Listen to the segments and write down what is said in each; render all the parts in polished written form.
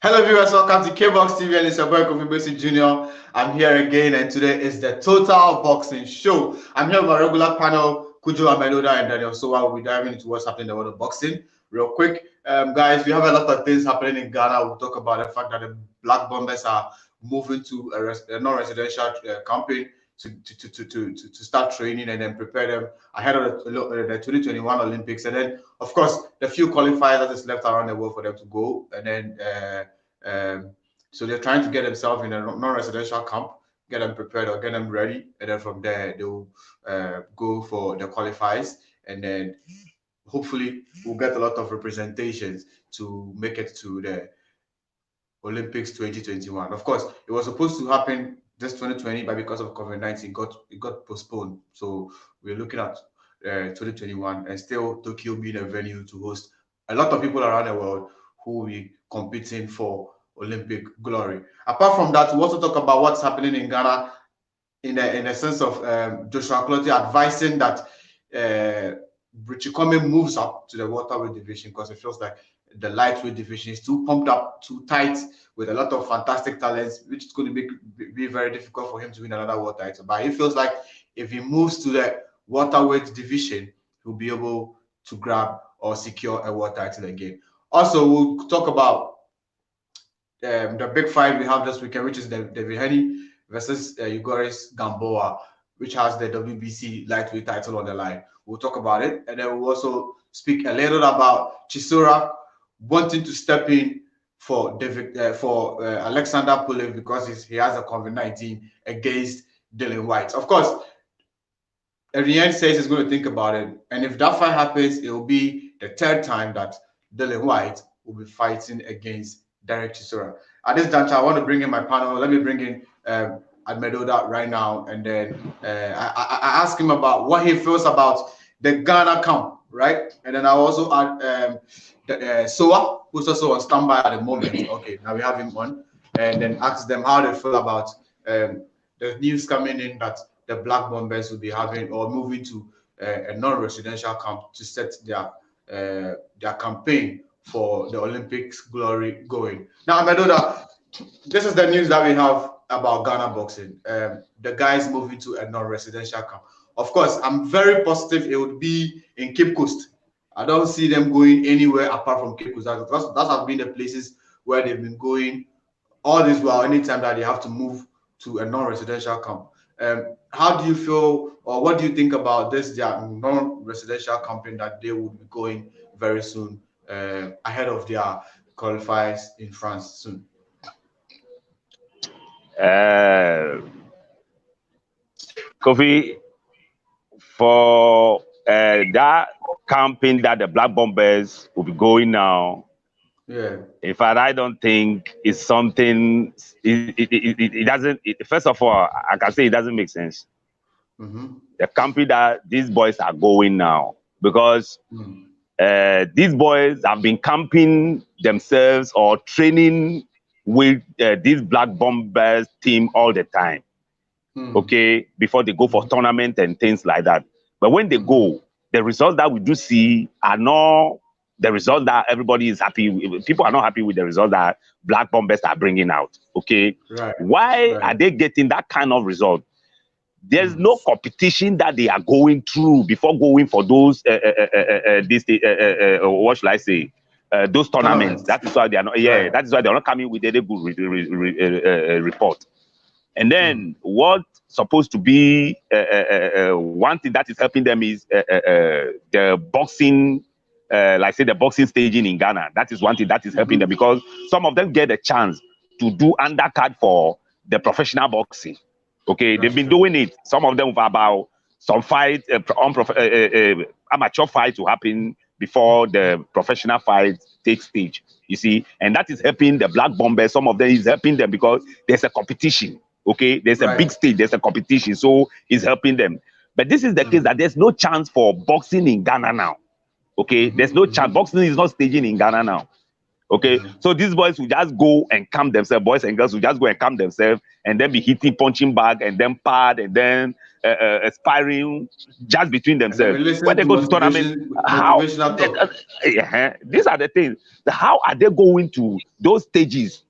Hello viewers, welcome to Kboxtv and it's your boy Kofi Baisie Jnr. I'm here again and today is the Total Boxing Show. I'm here with my regular panel, Cudjoe, Amedoda and Daniel Sowah. We'll be diving into what's happening in the world of boxing real quick. Guys, we have a lot of things happening in Ghana. We'll talk about the fact that the Black Bombers are moving to a non-residential campaign to start training and then prepare them ahead of the 2021 Olympics. And then, of course, the few qualifiers that is left around the world for them to go. And then, so they're trying to get themselves in a non-residential camp, get them prepared or get them ready. And then from there, they'll go for the qualifiers. And then hopefully we'll get a lot of representations to make it to the Olympics 2021. Of course, it was supposed to happen this 2020, but because of COVID-19, it got postponed. So we're looking at 2021, and still Tokyo being a venue to host a lot of people around the world who will be competing for Olympic glory. Apart from that, we also talk about what's happening in Ghana in the sense of Joshua Clottey advising that Richie Comey moves up to the welterweight division because it feels like the lightweight division is too pumped up, too tight, with a lot of fantastic talents, which is going to be very difficult for him to win another world title. But he feels like if he moves to the welterweight division, he'll be able to grab or secure a world title again. Also, we'll talk about the big fight we have this weekend, which is Devin Haney versus Yuriorkis Gamboa, which has the WBC Lightweight title on the line. We'll talk about it, and then we'll also speak a little about Chisora wanting to step in for Alexander Pulev because he has a COVID-19 against Dillian Whyte. Of course, Ariane says he's going to think about it, and if that fight happens, it will be the third time that Dillian Whyte will be fighting against Derek Chisora. At this juncture, I want to bring in my panel. Let me bring in Amedoda right now, and then I ask him about what he feels about the Ghana camp, right? And then I also add Sowah, who's also on standby at the moment. Okay, now we have him on, and then ask them how they feel about the news coming in that the Black Bombers will be having or moving to a non-residential camp to set their campaign for the Olympics glory going. Now, Amedoda, this is the news that we have about Ghana boxing. The guys moving to a non-residential camp. Of course, I'm very positive it would be in Cape Coast. I don't see them going anywhere apart from Cape Coast. That have been the places where they've been going all this while, anytime that they have to move to a non-residential camp. How do you feel, or what do you think about this, their non-residential campaign that they will be going very soon ahead of their qualifiers in France soon? Kofi, for that campaign that the Black Bombers will be going now, yeah. In fact, I don't think it's something. It doesn't. First of all, I can say it doesn't make sense. The campaign that these boys are going now, because these boys have been camping themselves or training with this Black Bombers team all the time. Okay, before they go for tournament and things like that. But when they go, the results that we do see are not the result that everybody is happy with. People are not happy with the result that Black Bombers are bringing out. Okay, why are they getting that kind of result? There's no competition that they are going through before going for those what should I say? Those tournaments. That is why they are not. Yeah, that is why they are not coming with any good report. And then what's supposed to be one thing that is helping them is the boxing, like say the boxing staging in Ghana. That is one thing that is helping them because some of them get a chance to do undercard for the professional boxing. Okay, they've been doing it. Some of them about some fight, amateur fight to happen before the professional fight takes stage. You see, and that is helping the Black Bombers. Some of them is helping them because there's a competition. Okay, there's a big stage, there's a competition, so it's helping them. But this is the case that there's no chance for boxing in Ghana now. Okay, there's no chance. Boxing is not staging in Ghana now. Okay, so these boys will just go and calm themselves. Boys and girls will just go and calm themselves, and then be hitting punching bag, and then pad, and then aspiring just between themselves. When they go to tournament, how these are the things. How are they going to those stages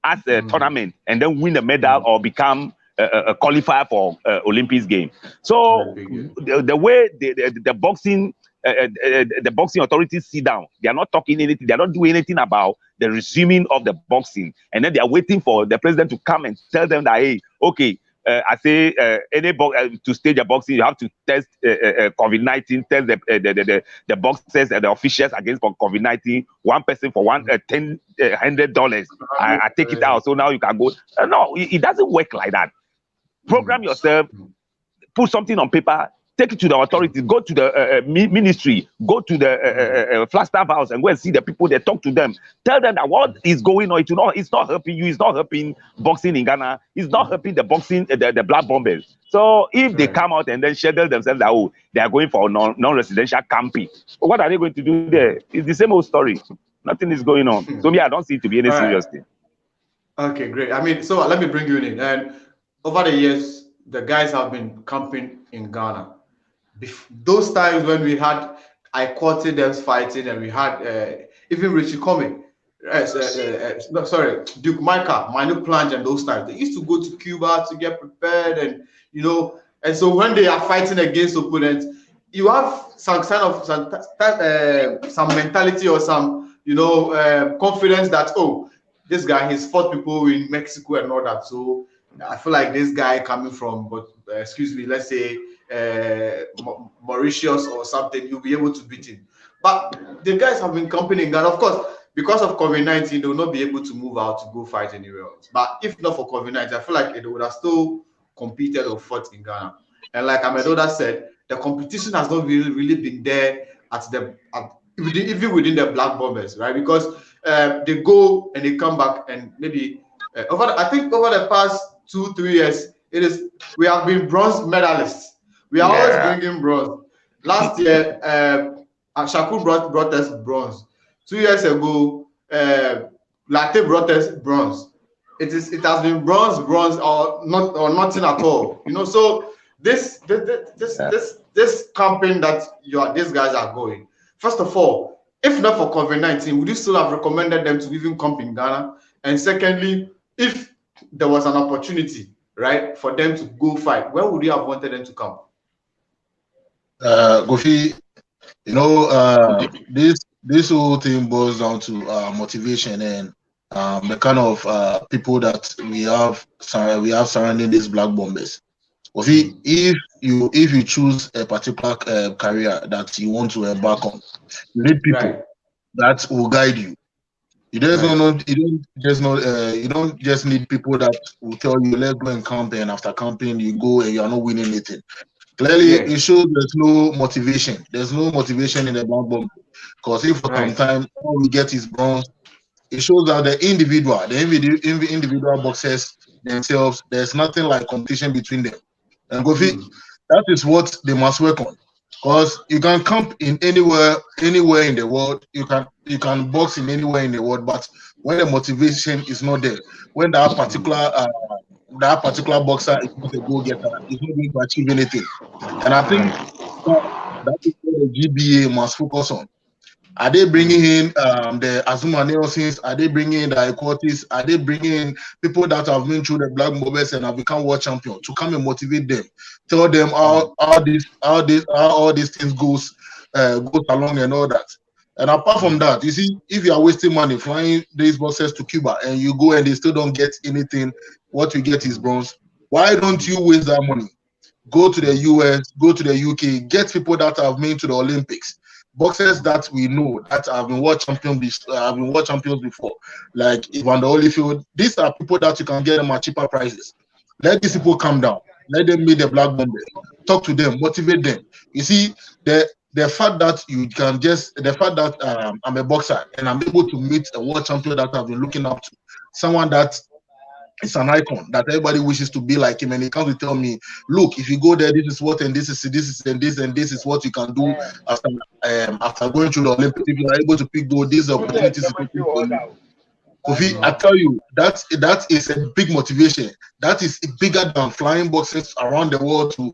as a tournament and then win a medal or become a qualifier for Olympics game? So the way the boxing. The boxing authorities sit down. They are not talking anything. They are not doing anything about the resuming of the boxing, and then they are waiting for the president to come and tell them that, hey, okay, I say to stage a boxing, you have to test COVID-19, test the boxers and the officials against COVID-19. One person for $100. I take it out, so now you can go. No, it doesn't work like that. Program yourself, put something on paper. Take it to the authorities, go to the ministry, go to the Flagstaff House and go and see the people there, talk to them. Tell them that what is going on, it's not helping you, it's not helping boxing in Ghana, it's not helping the boxing, the Black Bombers. So if they come out and then schedule themselves that, oh, they are going for non-residential camping, what are they going to do there? It's the same old story. Nothing is going on. So I don't see it to be any serious thing. Okay, great. I mean, so let me bring you in. And over the years, the guys have been camping in Ghana. Those times when we had I-Quarter them fighting, and we had even Richie Comey, Duke Micah, Manu Plange, and those times. They used to go to Cuba to get prepared, and and so when they are fighting against opponents, you have some kind of some mentality or some confidence that, oh, this guy has fought people in Mexico and all that. So I feel like this guy coming from, let's say Mauritius or something, you'll be able to beat him. But the guys have been camping in Ghana. Of course, because of COVID-19, they will not be able to move out to go fight anywhere else. But if not for COVID-19, I feel like they would have still competed or fought in Ghana. And like Amedoda said, the competition has not really been there even within the Black Bombers, right? Because they go and they come back, and maybe over the past 2-3 years, we have been bronze medalists. We are always bringing bronze. Last year, Shakur brought us bronze. 2 years ago, Latte brought us bronze. It has been bronze, or nothing at all. So this campaign that these guys are going. First of all, if not for COVID-19, would you still have recommended them to even camp in Ghana? And secondly, if there was an opportunity, right, for them to go fight, where would you have wanted them to come? Kofi, this whole thing boils down to motivation and the kind of people that we have surrounding these Black Bombers. Kofi, if you choose a particular career that you want to embark on, you need people that will guide you. You don't just need people that will tell you, let's go and camp, and after camping you go and you are not winning anything. Clearly, it shows there's no motivation. There's no motivation in the Black Bomber, because if for some time all we get is bronze, it shows that the individual boxers themselves, there's nothing like competition between them. And Kofi, that is what they must work on, because you can camp in anywhere in the world. You can box in anywhere in the world, but when the motivation is not there, when that particular boxer is not a go-getter, he's not going to achieve anything. And I think that is what the GBA must focus on. Are they bringing in the Azuma Nelsons? Are they bringing in the I-Quarters? Are they bringing in people that have been through the Black Bombers and have become world champion to come and motivate them? Tell them how all these things goes along and all that. And apart from that, you see, if you are wasting money flying these boxers to Cuba and you go and they still don't get anything, what you get is bronze. Why don't you waste that money? Go to the US, go to the UK, get people that have been to the Olympics. Boxers that we know that have been world champions before, like Evander Holyfield. These are people that you can get them at cheaper prices. Let these people come down. Let them meet the Black Bombers. Talk to them, motivate them. You see, the fact that I'm a boxer and I'm able to meet a world champion that I've been looking up to, someone that it's an icon that everybody wishes to be like him, and he comes to tell me, look, if you go there, this is what, and this is what you can do after going through the Olympics. If you are able to pick these opportunities for you. Kofi, I tell you, that is a big motivation. That is bigger than flying boxers around the world to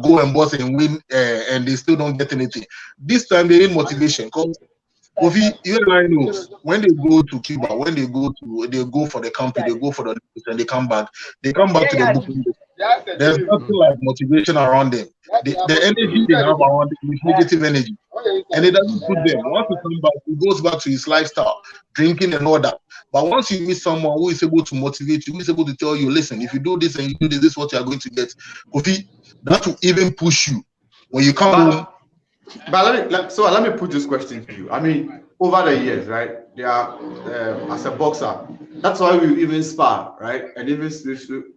go and box and win, and they still don't get anything. This time they need motivation, because Kofi, you and I know, when they go to Cuba, when they go for the country, they go for the Olympics, and they come back to the book. There's nothing like motivation around them. The energy they have around them is negative energy, and it doesn't put them. Once he comes back, he goes back to his lifestyle, drinking and all that. But once you meet someone who is able to motivate you, who is able to tell you, listen, if you do this and you do this, this is what you are going to get. Kofi, that will even push you when you come home. But let me put this question to you. I mean, over the years, right? They are as a boxer. That's why we even spar, right? And even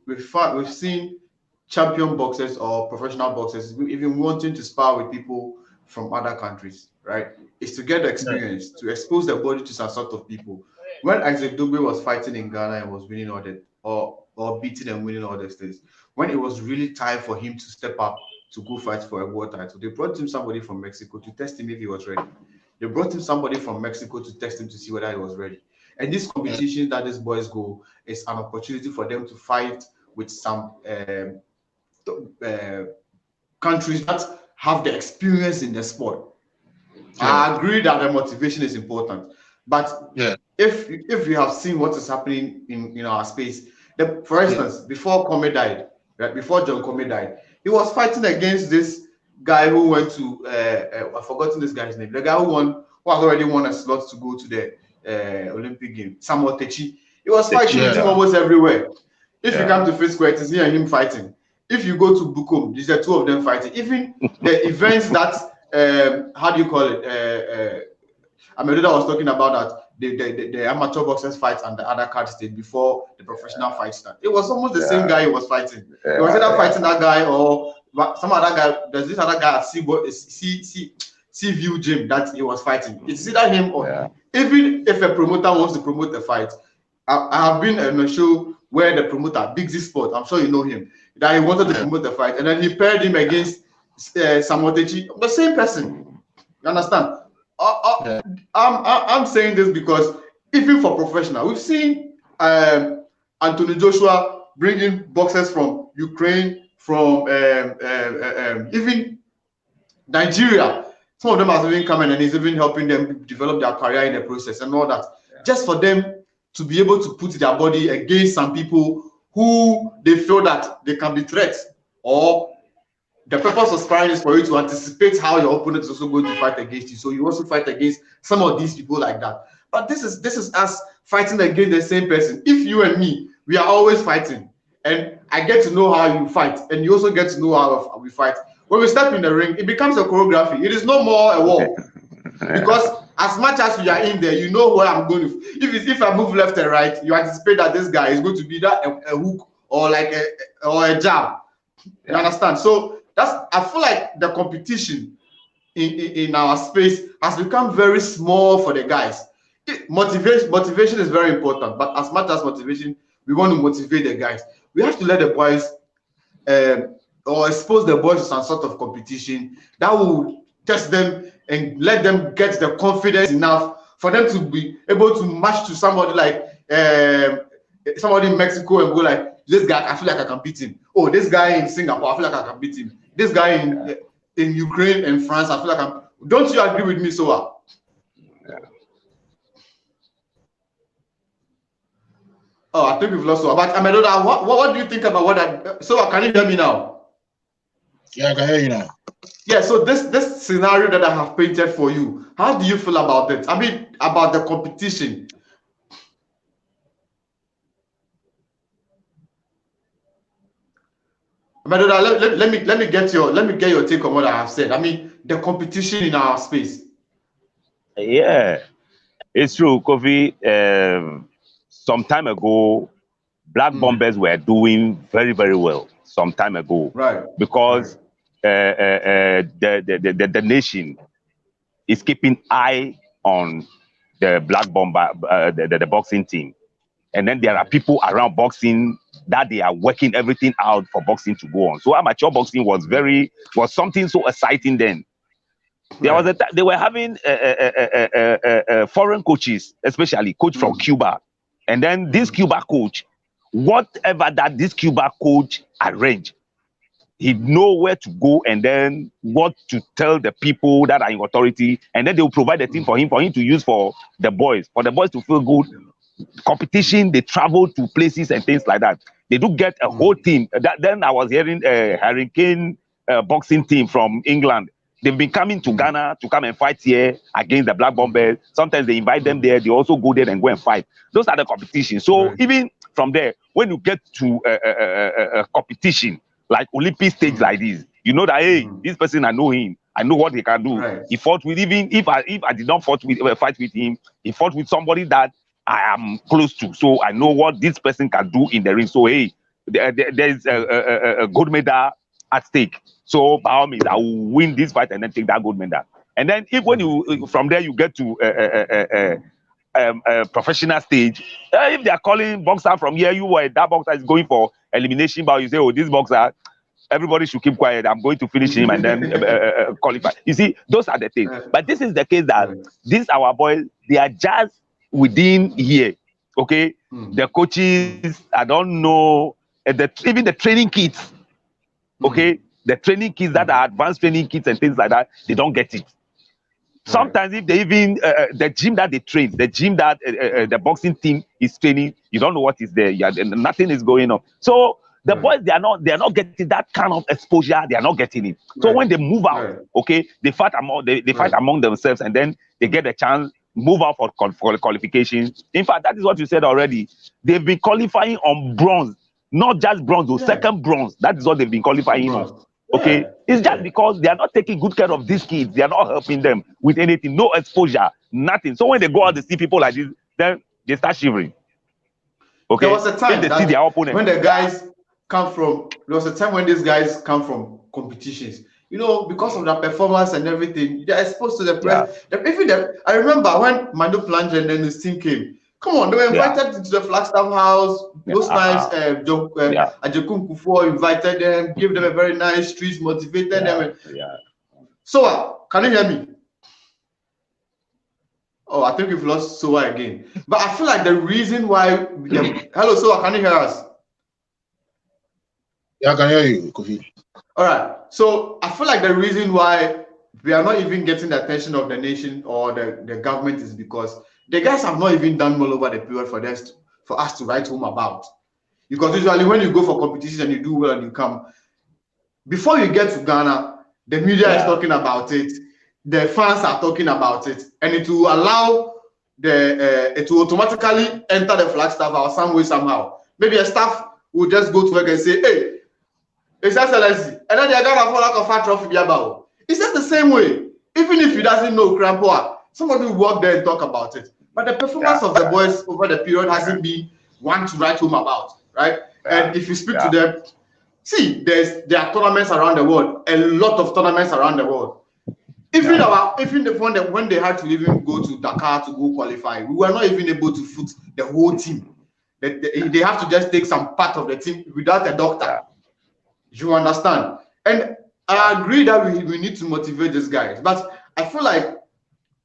we've seen champion boxers or professional boxers even wanting to spar with people from other countries, right? It's to get the experience, to expose the body to some sort of people. When Isaac Dugbe was fighting in Ghana and was winning all that, or beating and winning all these things, when it was really time for him to step up to go fight for a world title, they brought him somebody from Mexico to test him if he was ready. They brought him somebody from Mexico to test him to see whether he was ready. And this competition that these boys go is an opportunity for them to fight with some countries that have the experience in the sport. I agree that the motivation is important, but if you have seen what is happening in our space, for instance, before Kome died, right? Before John Kome died, he was fighting against this guy who went to I've forgotten this guy's name. The guy who has already won a slot to go to the Olympic game, Samuel Techi. He was fighting with him almost everywhere. If you come to Face Square, it's here and him fighting. If you go to Bukom, there's the two of them fighting. Even the events that how do you call it? Amedoda was talking about that the amateur boxers fight and the other card stage before the professional fight start. It was almost the same guy he was fighting. He was either fighting that guy or some other guy. There's this other guy at Seaview Gym that he was fighting. It's either him or even if a promoter wants to promote the fight. I have been on a show where the promoter, Big Z Sport, I'm sure you know him, that he wanted to promote the fight, and then he paired him against Samuel Techi, the same person. You understand? I'm saying this because even for professional, we've seen Anthony Joshua bringing boxers from Ukraine, from even Nigeria. Some of them have even come in and he's even helping them develop their career in the process and all that. Just for them to be able to put their body against some people who they feel that they can be threats, or the purpose of sparring is for you to anticipate how your opponent is also going to fight against you. So you also fight against some of these people like that. But this is us fighting against the same person. If you and me, we are always fighting, and I get to know how you fight, and you also get to know how we fight. When we step in the ring, it becomes a choreography. It is no more a war. Because as much as we are in there, you know where I'm going to. If I move left and right, you anticipate that this guy is going to be that a hook or like a jab. You understand? So I feel like the competition in our space has become very small for the guys. Motivation is very important, but as much as motivation, we want to motivate the guys. We have to let the boys or expose the boys to some sort of competition that will test them and let them get the confidence enough for them to be able to match to somebody like somebody in Mexico and go like, this guy, I feel like I can beat him. Oh, this guy in Singapore, I feel like I can beat him. This guy in Ukraine and France, I feel like I'm. Don't you agree with me, Sowah? Oh, I think we've lost Sowah. But Amedoda, what do you think about what I? Sowah, can you hear me now? Yeah, I can hear you now. Yeah, so this scenario that I have painted for you, how do you feel about it? I mean, about the competition. Amedoda, let me get your take on what I have said. I mean, the competition in our space. Yeah, it's true, Kofi. Some time ago, Black Bombers were doing very, very well. Some time ago, right? Because the nation is keeping eye on the Black Bomber, the boxing team. And then there are people around boxing that they are working everything out for boxing to go on. So amateur boxing was something so exciting then. There was they were having foreign coaches, especially coach from Cuba. And then this Cuba coach, whatever that this Cuba coach arranged, he'd know where to go and then what to tell the people that are in authority. And then they will provide a team for him to use for the boys to feel good. Competition, they travel to places and things like that. They do get a whole team. Then I was hearing a Hurricane boxing team from England. They've been coming to Ghana to come and fight here against the Black Bombers. Sometimes they invite them there. They also go there and go and fight. Those are the competitions. So even from there, when you get to a competition like Olympic stage like this, you know that, hey, this person, I know him. I know what he can do. He fought with, even if I did not fight with him, he fought with somebody that I am close to. So I know what this person can do in the ring. So, hey, there's a gold medal at stake. So by all means, I will win this fight and then take that gold medal. And then when you from there you get to a professional stage. If they are calling boxer from here, that boxer is going for elimination, but you say, oh, this boxer, everybody should keep quiet. I'm going to finish him and then qualify. You see, those are the things. But this is the case that these our boys, they are just within here. Okay, the coaches, I don't know, even the training kits. Okay. The training kids that are advanced training kids and things like that, they don't get it. Sometimes if they even, the gym that they train, the gym that the boxing team is training, you don't know what is there. Nothing is going on. So the boys, they are not getting that kind of exposure. They are not getting it. So when they move out, okay, they fight among themselves and then they get a chance, move out for qualifications. In fact, that is what you said already. They've been qualifying on bronze, not just bronze, or second bronze. That is what they've been qualifying on. Okay, it's just because they are not taking good care of these kids. They are not helping them with anything, no exposure, nothing. So when they go out, they see people like this, then they start shivering. Okay, there was a time they see their opponent. When the guys come from, there was a time when these guys come from competitions. You know, because of their performance and everything, they're exposed to the press. I remember when Mando Plange and then his team came. Come on, they were invited to the Flagstaff House. Those nights, Ajekum Kufo invited them, gave them a very nice street, motivated them. Sowah, can you hear me? Oh, I think we've lost Sowah again. But I feel like the reason why... Hello, Sowah, can you hear us? Yeah, I can hear you, Kofi. All right. So I feel like the reason why we are not even getting the attention of the nation or the government is because the guys have not even done well over the period for us to write home about. Because usually when you go for competitions and you do well and you come, before you get to Ghana, the media is talking about it, the fans are talking about it, and it will allow it will automatically enter the Flagstaff House some way, somehow. Maybe a staff will just go to work and say, hey, it's Excellency, and then they're gonna fall like a fat trophy. It's just the same way. Even if he doesn't know Crampoa, somebody will walk there and talk about it. But the performance of the boys over the period hasn't been one to write home about, right? And if you speak to them, see, there are tournaments around the world, a lot of tournaments around the world. Even when they had to even go to Dakar to go qualify, we were not even able to foot the whole team. They have to just take some part of the team without a doctor. You understand? And I agree that we need to motivate these guys, but I feel like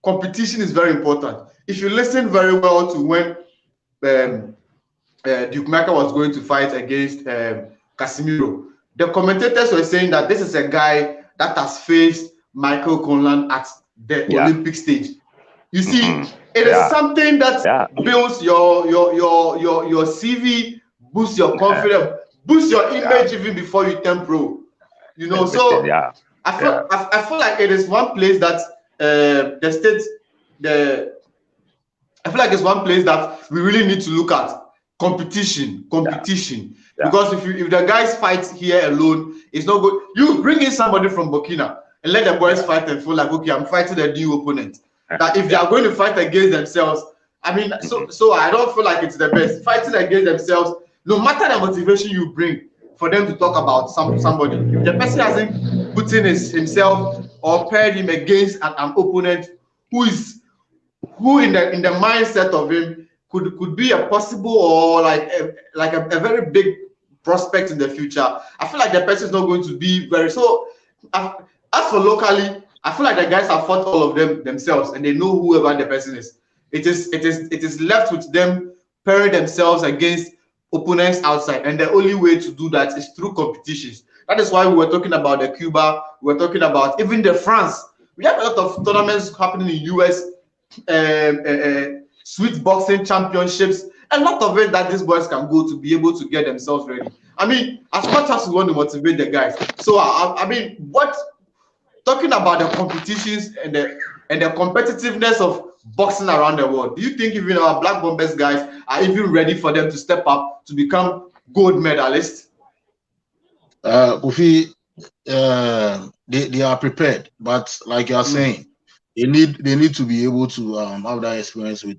competition is very important. If you listen very well to when Duke Maka was going to fight against Casimiro, the commentators were saying that this is a guy that has faced Michael Conlan at the Olympic stage. You see, it is something that builds your CV, boosts your confidence, boosts your image even before you turn pro. You know, so I feel like it is one place that I feel like it's one place that we really need to look at competition. Because if the guys fight here alone, it's not good. You bring in somebody from Burkina and let the boys fight and feel like, okay, I'm fighting a new opponent. That if they are going to fight against themselves, I mean, so I don't feel like it's the best. Fighting against themselves, no matter the motivation you bring for them to talk about somebody, if the person hasn't put in himself or paired him against an opponent who in the mindset of him could be a possible or like a very big prospect in the future, I feel like the person is not going to be very so. As for locally, I feel like the guys have fought all of them themselves, and they know whoever the person is. It is left with them pairing themselves against opponents outside, and the only way to do that is through competitions. That is why we were talking about the Cuba, we were talking about even the France. We have a lot of tournaments happening in US, sweet boxing championships, a lot of it that these boys can go to be able to get themselves ready. I mean, as much as we want to motivate the guys, so I mean, talking about the competitions and the competitiveness of boxing around the world, do you think even our Black Bombers guys are even ready for them to step up to become gold medalists? Kofi, they are prepared, but like you are saying, they need to be able to have that experience with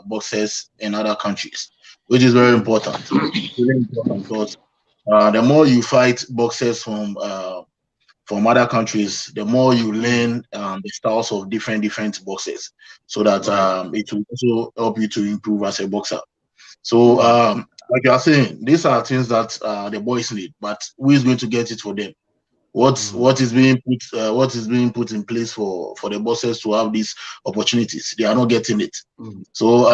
boxers in other countries, which is very important. It's really important because the more you fight boxers from other countries, the more you learn the styles of different boxers, so that it will also help you to improve as a boxer. So like you are saying, these are things that the boys need, but who is going to get it for them? What is being put in place for the bosses to have these opportunities? They are not getting it. So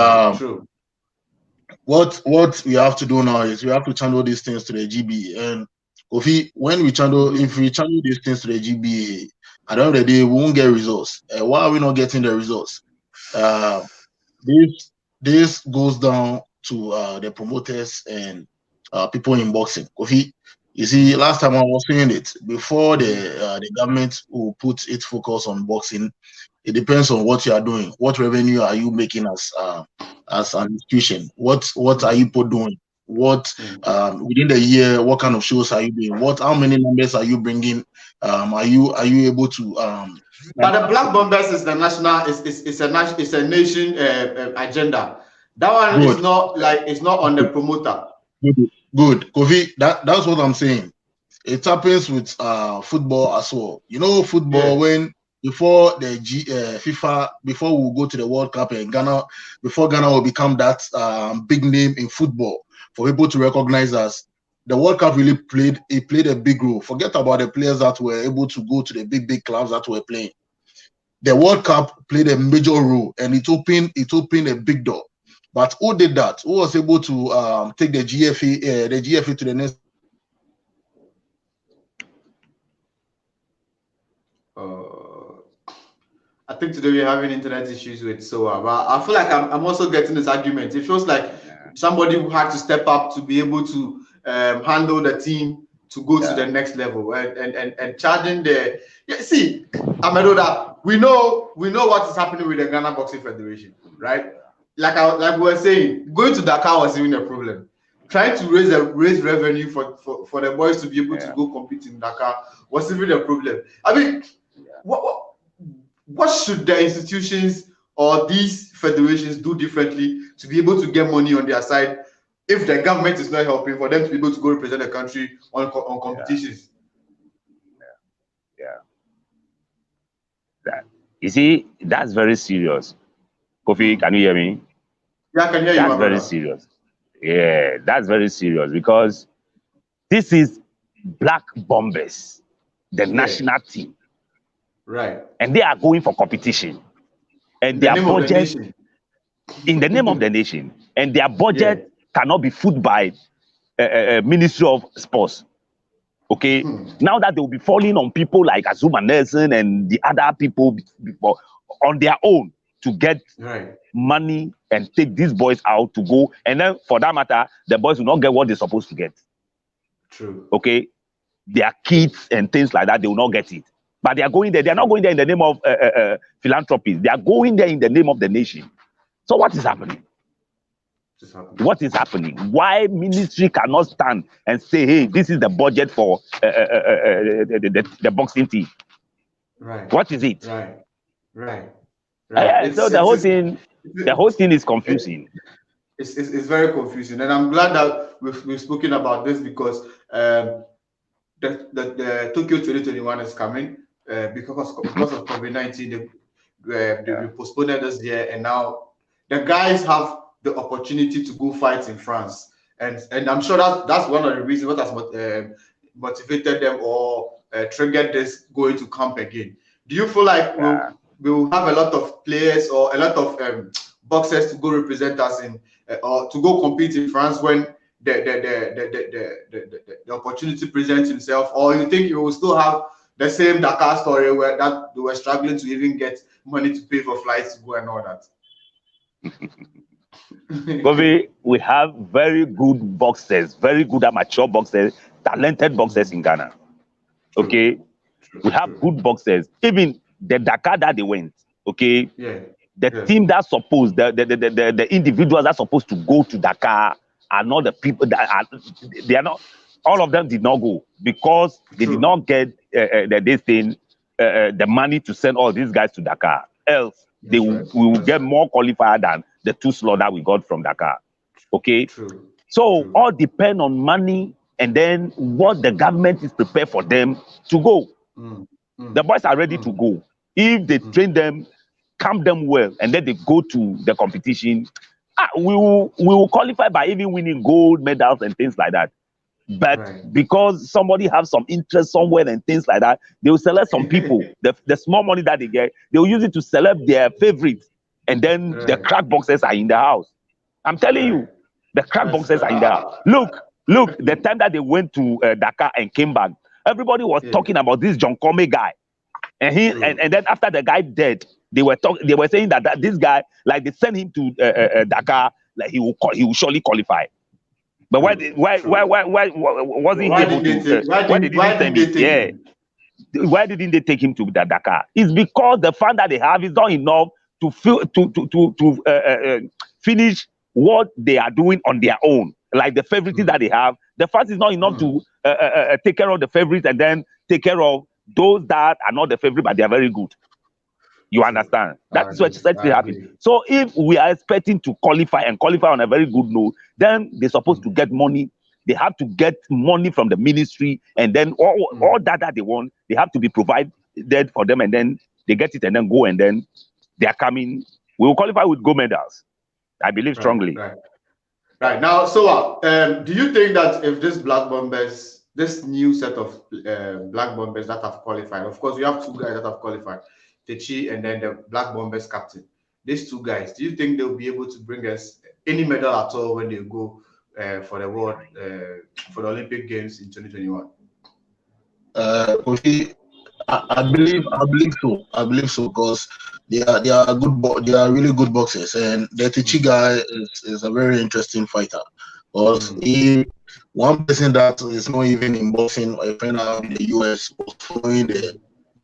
what we have to do now is we have to channel these things to the GBA. And Kofi, if we channel these things to the GBA, at the end of the day, we won't get results. Why are we not getting the results? This goes down to the promoters and people in boxing. Kofi, you see, last time I was saying it, before the government will put its focus on boxing, it depends on what you are doing. What revenue are you making as an institution? What are you doing? What within the year? What kind of shows are you doing? How many numbers are you bringing? Are you able to? But the Black Bombers is the national. It's a nation agenda. That one is not like it's not on the promoter. Good, Kofi. That's what I'm saying. It happens with football as well. You know, football when before the FIFA, before we go to the World Cup and Ghana, before Ghana will become that big name in football for people to recognize us, the World Cup really played a big role. Forget about the players that were able to go to the big clubs that were playing. The World Cup played a major role, and it opened a big door. But who did that? Who was able to take the GFA to the next? I think today we're having internet issues with Sowah, but I feel like I'm also getting this argument. It feels like somebody who had to step up to be able to handle the team to go to the next level and charging the. See, Amedoda, we know what is happening with the Ghana Boxing Federation, right? Like we were saying, going to Dakar was even a problem. Trying to raise revenue for the boys to be able to go compete in Dakar was even a problem. I mean, what should the institutions or these federations do differently to be able to get money on their side if the government is not helping for them to be able to go represent the country on competitions? You see, that's very serious. Kofi, can you hear me? Yeah, I can hear you. That's very serious. Yeah, that's very serious because this is Black Bombers, the national team. Right. And they are going for competition. And their budget in the name of the nation. And their budget cannot be fooled by Ministry of Sports. Okay. Now that they will be falling on people like Azuma Nelson and the other people on their own to get money and take these boys out to go. And then for that matter, the boys will not get what they're supposed to get. True. Okay. Their kids and things like that, they will not get it. But they are going there. They are not going there in the name of philanthropy. They are going there in the name of the nation. So what is happening? What is happening? Why ministry cannot stand and say, hey, this is the budget for the boxing team? Right. What is it? Right. So the whole thing is confusing. It's very confusing. And I'm glad that we've spoken about this because the Tokyo 2021 is coming because of COVID-19. They postponed it this year, and now the guys have the opportunity to go fight in France. And I'm sure that's one of the reasons what has motivated them or triggered this going to camp again. Do you feel like we'll have a lot of players or a lot of boxers to go represent us in or to go compete in France when the opportunity presents itself, or you think you will still have the same Dakar story where that they were struggling to even get money to pay for flights to go and all that? Kofi, we have very good boxers, very good amateur boxers, talented boxers in Ghana. Okay, we have good boxers. Even the Dakar that they went, okay, the team that's supposed, the individuals that's supposed to go to Dakar are not the people that are. They are not. All of them did not go because they did not get the money to send all these guys to Dakar. Else, we will get more qualified than the 2 slots that we got from Dakar. Okay? So all depend on money and then what the government is prepared for them to go. The boys are ready to go. If they train them, camp them well, and then they go to the competition, we will qualify by even winning gold medals and things like that. But because somebody have some interest somewhere and things like that, they will select some people. The small money that they get, they will use it to select their favorites. And then the crack boxers are in the house. I'm telling you, the crack boxers are in the house. Look, the time that they went to Dakar and came back, everybody was talking about this John Comey guy. And and then after the guy dead, they were saying that this guy, like they sent him to Dakar, like he will surely qualify. But why wasn't he able to? Why didn't they take him to the Dakar? It's because the fund that they have is not enough to finish what they are doing on their own. Like the favorites that they have, the fund is not enough to take care of the favorites and then take care of those that are not the favorite but they are very good. You understand? That's what happened. So if we are expecting to qualify on a very good note, then they're supposed to get money. They have to get money from the ministry, and then all that they want, they have to be provided for them, and then they get it and then go, and then they are coming. We will qualify with gold medals. I believe strongly. Right. Now, Sowah, do you think that if this Black Bombers, this new set of Black Bombers that have qualified, of course, we have 2 guys that have qualified, Techi and then the Black Bombers captain. These 2 guys, do you think they'll be able to bring us any medal at all when they go for the world, for the Olympic Games in 2021? Kofi, I believe so. I believe so because they are good. They are really good boxers, and the Techi guy is a very interesting fighter. Because one person that is not even in boxing, a friend out in the US, was following the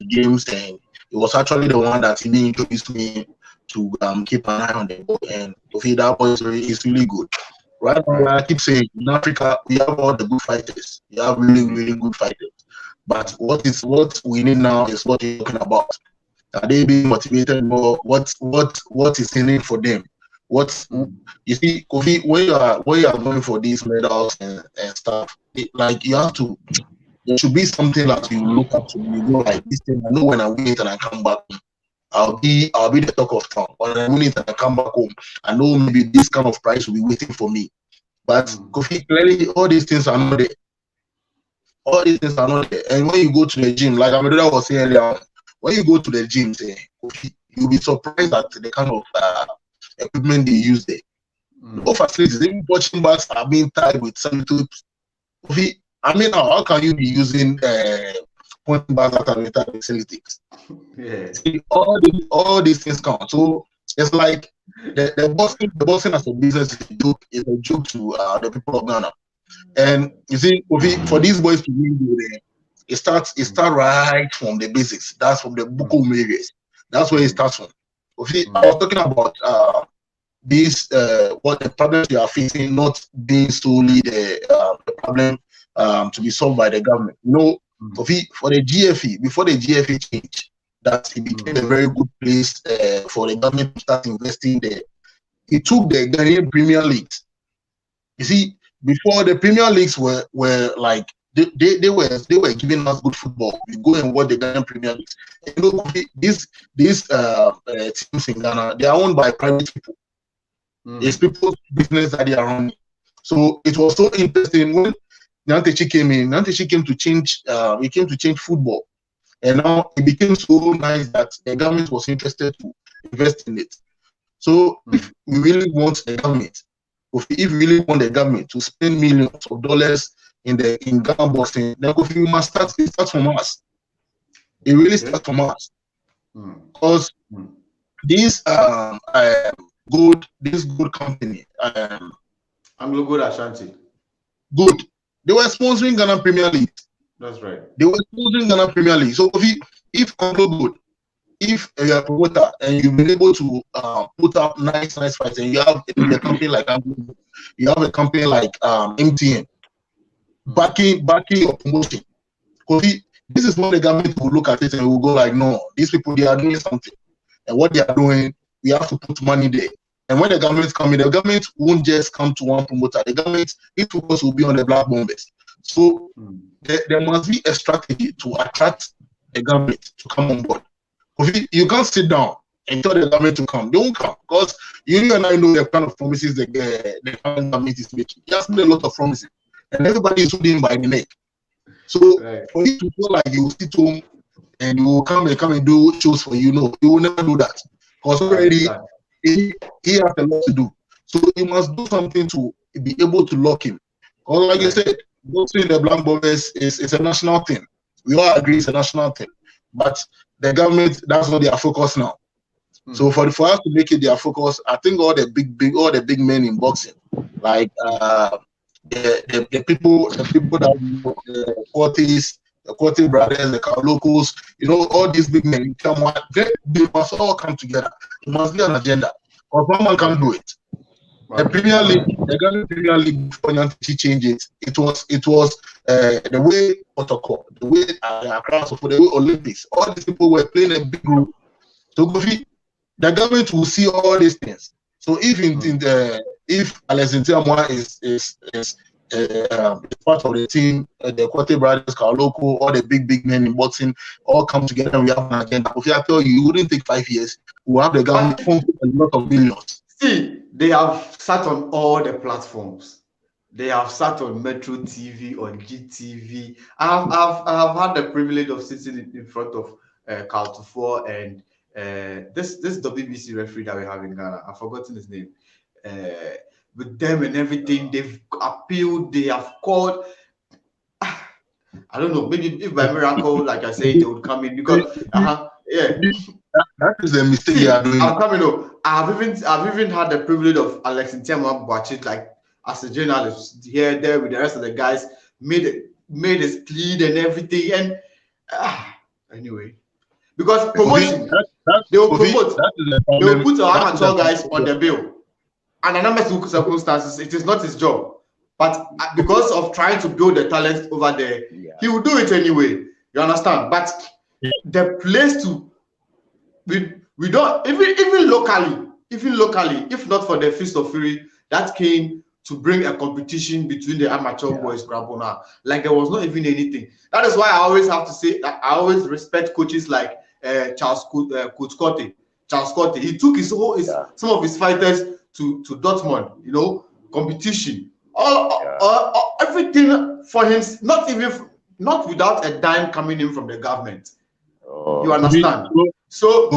games, and it was actually the one that he introduced me to keep an eye on the boy, and Kofi, that boy is really good. Right now, I keep saying in Africa we have all the good fighters. We have really good fighters. But what we need now is what you're talking about. Are they being motivated more? What is in it for them? You see, Kofi, when you are going for these medals and stuff, like you have to. There should be something that you look up to. You go like this thing. I know when I win it and I come back home, I'll be the talk of town. When I win it and I come back home, I know maybe this kind of prize will be waiting for me. But Kofi, clearly all these things are not there. All these things are not there. And when you go to the gym, like Amedoda was saying earlier, when you go to the gym, Kofi, you'll be surprised at the kind of equipment they use there. No facilities, even punching bags are being tied with sellotape. Kofi, I mean, how can you be using pointing back at the facilities? See, all these things count. So it's like the boxing as a business is a joke to the people of Ghana. And you see, for these boys to win, it starts right from the basics. That's from the Buko areas. That's where it starts from. I was talking about what the problems you are facing, not being solely the problem to be solved by the government. No, for the GFE, before the GFE changed, that it became a very good place for the government to start investing there. It took the Ghanaian Premier Leagues. You see, before the Premier Leagues were like they were giving us good football. We go and watch the Ghanaian Premier Leagues. And you know, these teams in Ghana, they are owned by private people. It's people's business that they are running. So it was so interesting when Nyantechi came in. Nyantechi came to change. He came to change football, and now it became so nice that the government was interested to invest in it. So if we really want the government, if we really want the government to spend millions of dollars in Ghana boxing, then we must start. It starts from us. It really starts from us, because this good company, Anglo Good Ashanti, good. They were sponsoring Ghana Premier League. That's right. They were sponsoring Ghana Premier League. So if Anglo Good, if you're a promoter and you've been able to put up nice fights, and you have a company like Anglo Good, you have a company like MTN backing your promotion. Because this is when the government will look at it and will go like, no, these people, they are doing something, and what they are doing, we have to put money there. And when the government come in, the government won't just come to one promoter. The government, its focus will be on the black bombers. So there must be a strategy to attract the government to come on board. You can't sit down and tell the government to come. They won't come, because you and I know the kind of promises the current government is making. He has made a lot of promises, and everybody is holding by the neck. So for you to feel like you will sit home and you will come and do shows for you, no, you will never do that, because already he has a lot to do. So you must do something to be able to lock him. Or like you said, boxing the black bombers is a national thing. We all agree it's a national thing, but the government, that's not their focus now. So for us to make it their focus, I think all the big men in boxing, like the people that the Quarties, the Quarty brothers, the locals, all these big men, they must all come together. It must be an agenda, or one man can't do it. Right. The Premier League, the Ghana Premier League, before Nyantechi changed it was the way protocol, the way across the way Olympics, all these people were playing a big role. So the government will see all these things. So if if Alexander Tiamwa is part of the team, the Quarty brothers, Kaloko, all the big men in boxing all come together and we have an agenda. If I tell you, it wouldn't take 5 years. We'll have the government fund a lot of millions. See, they have sat on all the platforms. They have sat on Metro TV, on GTV. I have had the privilege of sitting in front of Carl Tufor and this WBC referee that we have in Ghana. I've forgotten his name. With them and everything, they've appealed, they have called. I don't know, maybe if by miracle, like I say, they would come in because that is a mistake you are doing. I'm coming up. I've even had the privilege of Alex Ntiama watching, like as a journalist here, there with the rest of the guys, made it clean and everything. And anyway, because promotion, they will promote, they will put our amateur guys on the bill. And under normal circumstances, it is not his job. But because of trying to build the talent over there, he will do it anyway. You understand? But the place to we don't even locally, if not for the Fist of Fury that came to bring a competition between the amateur boys, Grabona, like there was not even anything. That is why I always have to say that I always respect coaches like Coach Scotty. Charles Scotty. He took some of his fighters to Dortmund, competition, all everything for him, not without a dime coming in from the government. You understand? So,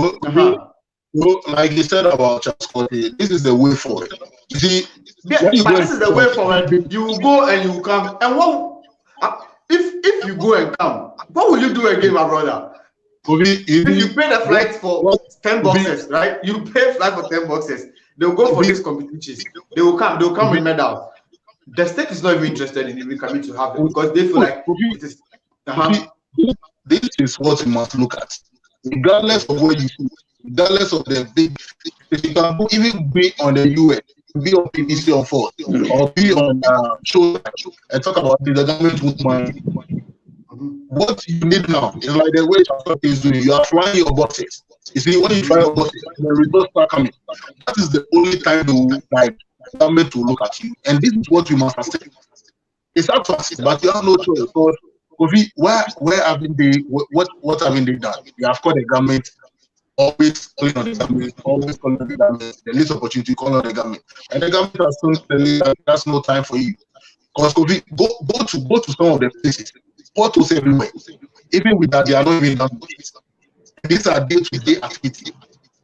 like you said about Charles Scotty, this is the way forward. You see, this is the way forward. You will go and you will come. And what if you go and come? What will you do again, my brother? If you pay the flight for 10 boxes, right? You pay flight for 10 boxes. They'll go for these competitions. They will come. They'll come with medals. The state is not even interested in even coming to have it because they feel like it is. This is what you must look at. Regardless of where you go, regardless of the big, you can even be on the UN, be on PBC on 4, or be on show and talk about the government with money. What you need now is like the way Scotty is doing. You are flying your boxes. You see, when you try your boxes, the results start coming. That is the only time the government will look at you. And this is what you must accept. It's up to us, but you have no choice. So, where haven't they? What haven't they done? They have called the government always calling on the government, always calling on the government. The least opportunity, call on the government. And the government has told that that's no time for you. Because Kofi, go to some of the places. Portals everywhere. Even with that, they are not even done with it. These are day-to-day activities.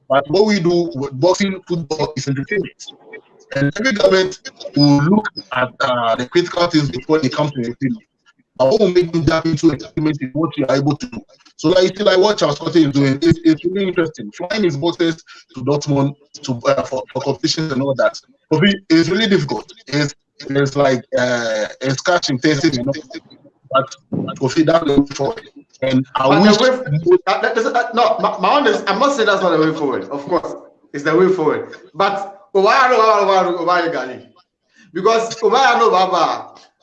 But what we do with boxing, football is entertainment. And every government will look at the critical things before they come to entertainment. But what will make them jump into entertainment is what you are able to do. So like what Charles Scott is doing, it's really interesting. Flying his boxers to Dortmund for competitions and all that. Kofi, it's really difficult. It's like it's cash intensive, you know. But Kofi, that's the way forward. And I wish no, my honest, I'm not saying that's not the way forward. Of course, it's the way forward. But why because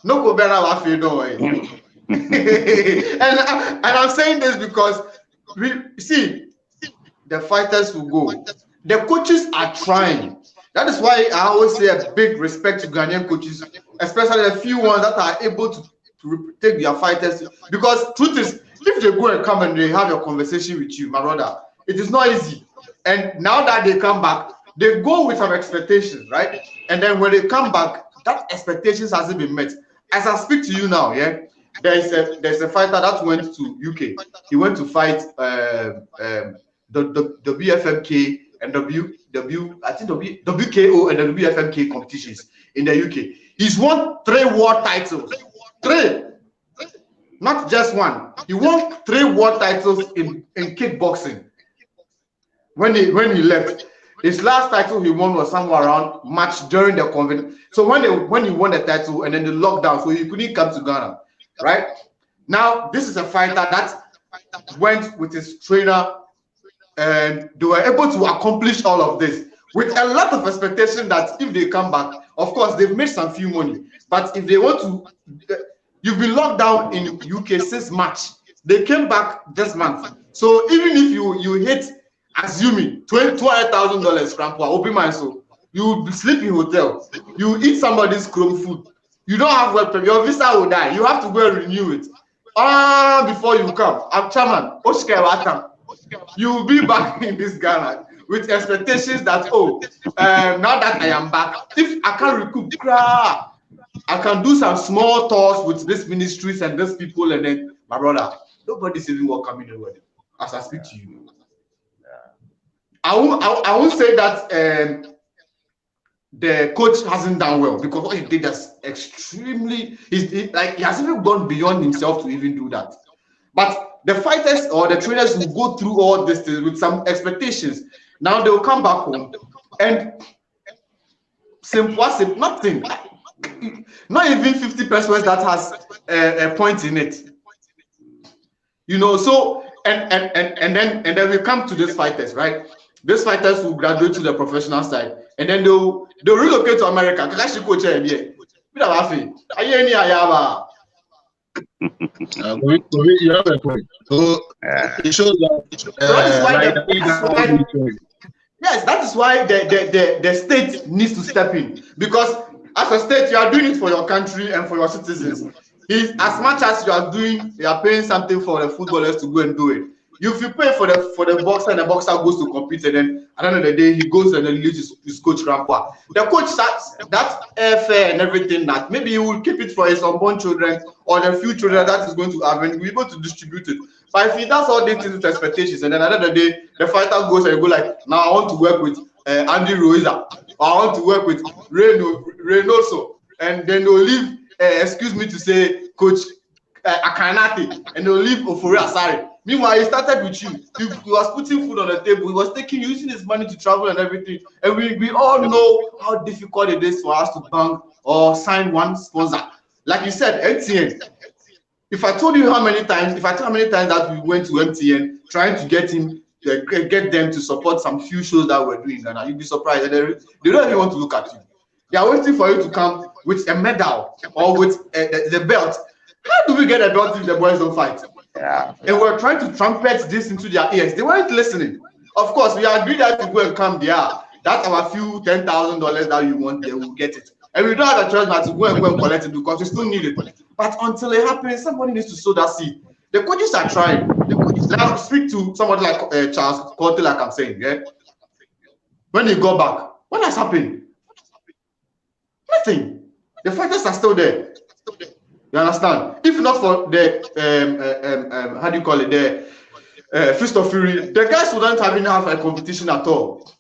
no go better laugh you know. And I'm saying this because we see the fighters will go. The coaches are trying. That is why I always say a big respect to Ghanaian coaches, especially the few ones that are able to take their fighters. Because truth is, if they go and come and they have a conversation with you, my brother, it is not easy. And now that they come back, they go with some expectations, right? And then when they come back, that expectations hasn't been met. As I speak to you now, yeah, there's a fighter that went to UK. He went to fight the BFMK and WKO and the WFMK competitions in the UK. He's won 3 world titles. 3, not just 1. He won 3 world titles in kickboxing. When he left, his last title he won was somewhere around March during the convention. So when he won the title and then the lockdown, so he couldn't come to Ghana, right? Now this is a fighter that went with his trainer, and they were able to accomplish all of this with a lot of expectation that if they come back, of course they've made some few money, but if they want to, you've been locked down in UK since March. They came back this month. So even if you hit, assuming $200,000 crampo, open mind, so you sleep in hotel, you eat somebody's chrome food, you don't have work, your visa will die. You have to go and renew it. Before you come, I'm chairman. You will be back in this Ghana with expectations that now that I am back, if I can recoup, I can do some small talks with these ministries and these people, and then my brother, nobody's even welcoming anybody as I speak to you. I won't say that the coach hasn't done well, because what he did is extremely, he has even gone beyond himself to even do that. But the fighters or the trainers will go through all this with some expectations. Now they will come back home and simple, nothing, not even 50% that has a point in it. You know, so and then we come to these fighters, right? These fighters will graduate to the professional side, and then they'll relocate to America. You have a point. So it shows that yes, that is why the state needs to step in, because as a state you are doing it for your country and for your citizens. As much as you are paying something for the footballers to go and do it. If you pay for the boxer and the boxer goes to compete, and then at the end of the day he goes and then leaves his coach Rampa. The coach starts that airfare and everything, that maybe he will keep it for his unborn children or the few children that is going to have, and we're able to distribute it. But if he does all these things with expectations, and then at the end of the day the fighter goes and go like, now I want to work with Andy Ruiza, or I want to work with Reynoso, and then they'll leave excuse me to say Coach Akanate, and they'll leave Ofori Asare. Meanwhile, he started with you. He was putting food on the table. He was using his money to travel and everything. And we all know how difficult it is for us to bank or sign one sponsor. Like you said, MTN. If I told you how many times that we went to MTN trying to get them to support some few shows that we're doing, and you'd be surprised. They don't even want to look at you. They are waiting for you to come with a medal or with the belt. How do we get a belt if the boys don't fight? Yeah. And we're trying to trumpet this into their ears. They weren't listening. Of course, we agreed that to go and come there. That's our few $10,000 that you want, they will get it. And we don't have a choice but to go and collect it, because we still need it. But until it happens, somebody needs to sow that seed. The coaches are trying. The coaches now speak to somebody like Charles Cote, like I'm saying, yeah. When they go back, what has happened? Nothing. The fighters are still there. You understand? If not for the how do you call it, the Fist of Fury, the guys wouldn't even have a competition at all.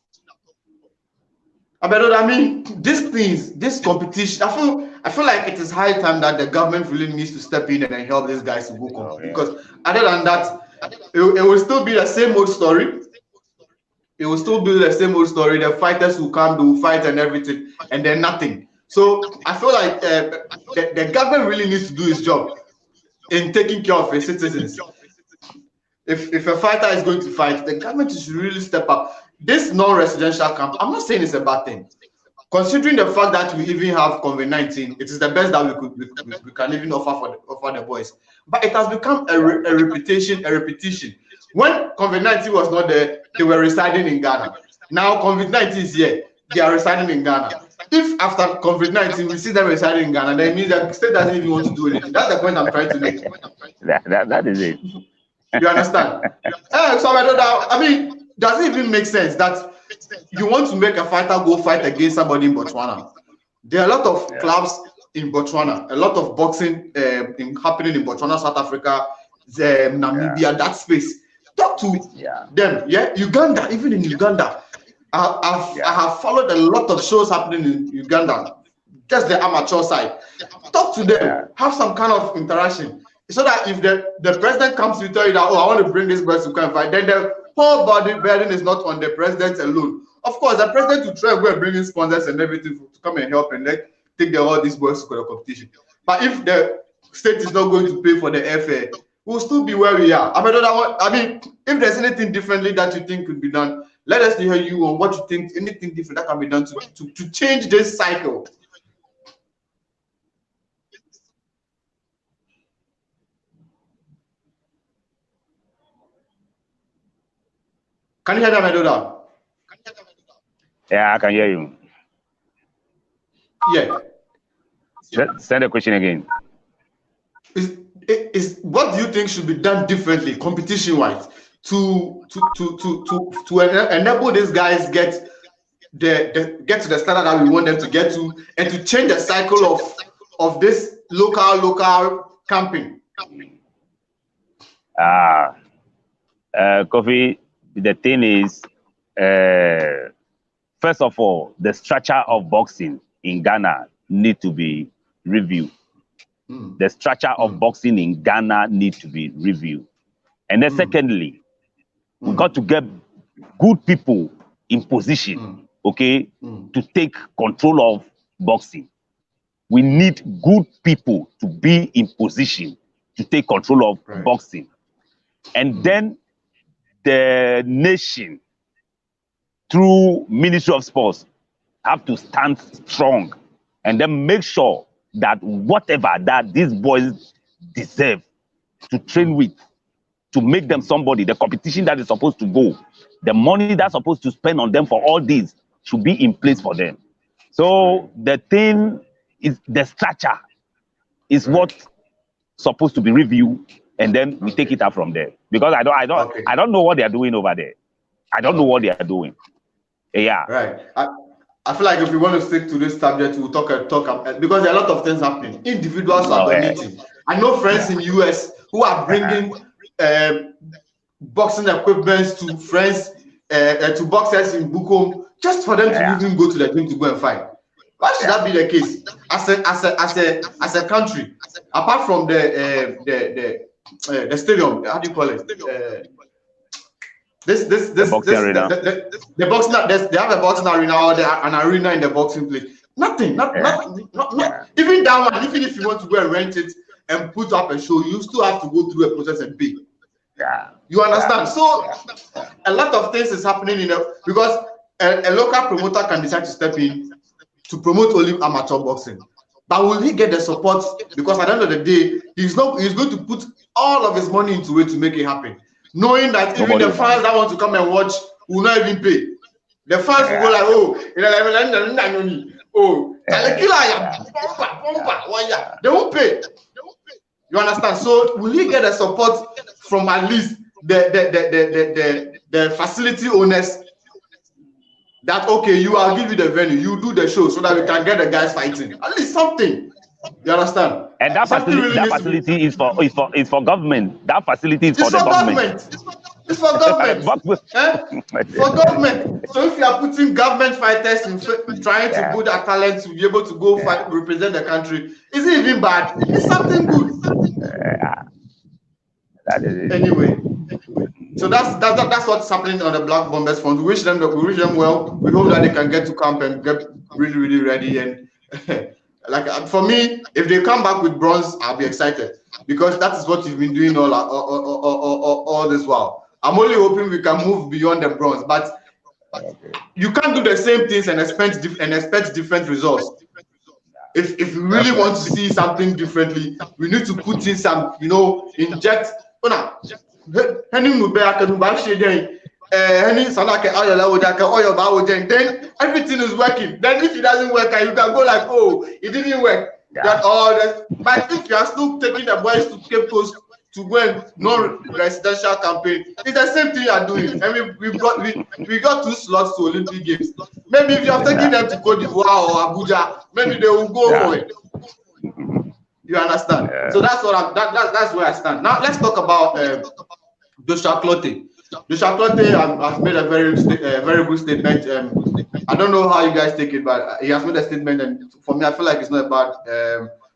I mean, these things, this competition, I feel like it is high time that the government really needs to step in and help these guys to go compete. Because other than that, it will still be the same old story. It will still be the same old story. The fighters will come, they will fight and everything, and then nothing. So I feel like the government really needs to do its job in taking care of its citizens. If a fighter is going to fight, the government should really step up. This non-residential camp, I'm not saying it's a bad thing. Considering the fact that we even have COVID-19, it is the best that we can even offer the boys. But it has become a repetition. When COVID-19 was not there, they were residing in Ghana. Now COVID-19 is here, they are residing in Ghana. If after COVID-19 we see them residing in Ghana, then it means that the state doesn't even want to do anything. That's the point I'm trying to make. That is it. You understand? So I mean, does it even make sense that you want to make a fighter go fight against somebody in Botswana? There are a lot of clubs in Botswana, a lot of boxing happening in Botswana, South Africa, Namibia, that space. Talk to them. Yeah, Uganda, even in Uganda. I have followed a lot of shows happening in Uganda, just the amateur side. Talk to them, have some kind of interaction, so that if the president comes to tell you that, oh, I want to bring this person to come and fight, then the whole burden is not on the president alone. Of course, the president will try to go and bring in sponsors and everything to come and help and take all these boys to the competition. But if the state is not going to pay for the airfare, we'll still be where we are. I mean, if there's anything differently that you think could be done, let us hear you on what you think, anything different that can be done to change this cycle. Can you hear me, Amedoda? Yeah, I can hear you. Yeah. Send the question again. Is what do you think should be done differently, competition-wise, to enable these guys get to the standard that we want them to get to, and to change the cycle of this local camping? Kofi, the thing is, first of all, the structure of boxing in Ghana need to be reviewed. The structure of boxing in Ghana needs to be reviewed. And then secondly, we got to get good people in position, okay, to take control of boxing. We need good people to be in position to take control of boxing. And then the nation, through Ministry of Sports, have to stand strong and then make sure that whatever that these boys deserve to train with, to make them somebody, the competition that is supposed to go, the money that's supposed to spend on them for all these should be in place for them. So the thing is, the structure is what supposed to be reviewed, and then we take it out from there. Because I don't know what they are doing over there. I don't know what they are doing. Yeah. Right. I feel like if we want to stick to this subject, we'll talk because there are a lot of things happening. Individuals are donating. I know friends in US who are bringing boxing equipment to friends, to boxers in Bukom, just for them to even go to the gym to go and fight. Why should that be the case? As a country, apart from the stadium, how do you call it? The boxing arena. The boxing, they have a boxing arena or an arena in the boxing place. Nothing, not even that one. Even if you want to go and rent it and put up a show, you still have to go through a process and pay. You understand? So a lot of things is happening because a local promoter can decide to step in to promote only amateur boxing. But will he get the support? Because at the end of the day, he's going to put all of his money into it to make it happen, knowing that even the fans that want to come and watch will not even pay. The fans will go like, they won't pay. You understand? So will he get the support from at least the facility owners that okay, I'll give you the venue, you do the show so that we can get the guys fighting. At least something. You understand? And that facility is for government. That facility is for the government. It's for government. For government. So if you are putting government fighters in trying to build their talent to be able to go fight, represent the country, is it even bad? It's something good. That is it. Anyway, so that's what's happening on the Black Bombers front. We wish them well. We hope that they can get to camp and get really, really ready. And like for me, if they come back with bronze, I'll be excited because that is what you've been doing all this while. I'm only hoping we can move beyond the bronze, but you can't do the same things and expect different results. If we really want to see something differently, we need to put in some, inject. Then everything is working. Then if it doesn't work, you can go like, oh, it didn't work. But if you are still taking the boys to Cape Coast to win non-residential campaign, it's the same thing you are doing. I mean, we got 2 slots to Olympic Games. Maybe if you are taking them to Cote d'Ivoire or Abuja, maybe they will go for it. You understand? Yeah. So that's what that's where I stand. Now let's talk about Joshua Clottey. Joshua Clottey has made a very good statement. I don't know how you guys take it, but he has made a statement, and for me, I feel like it's not a bad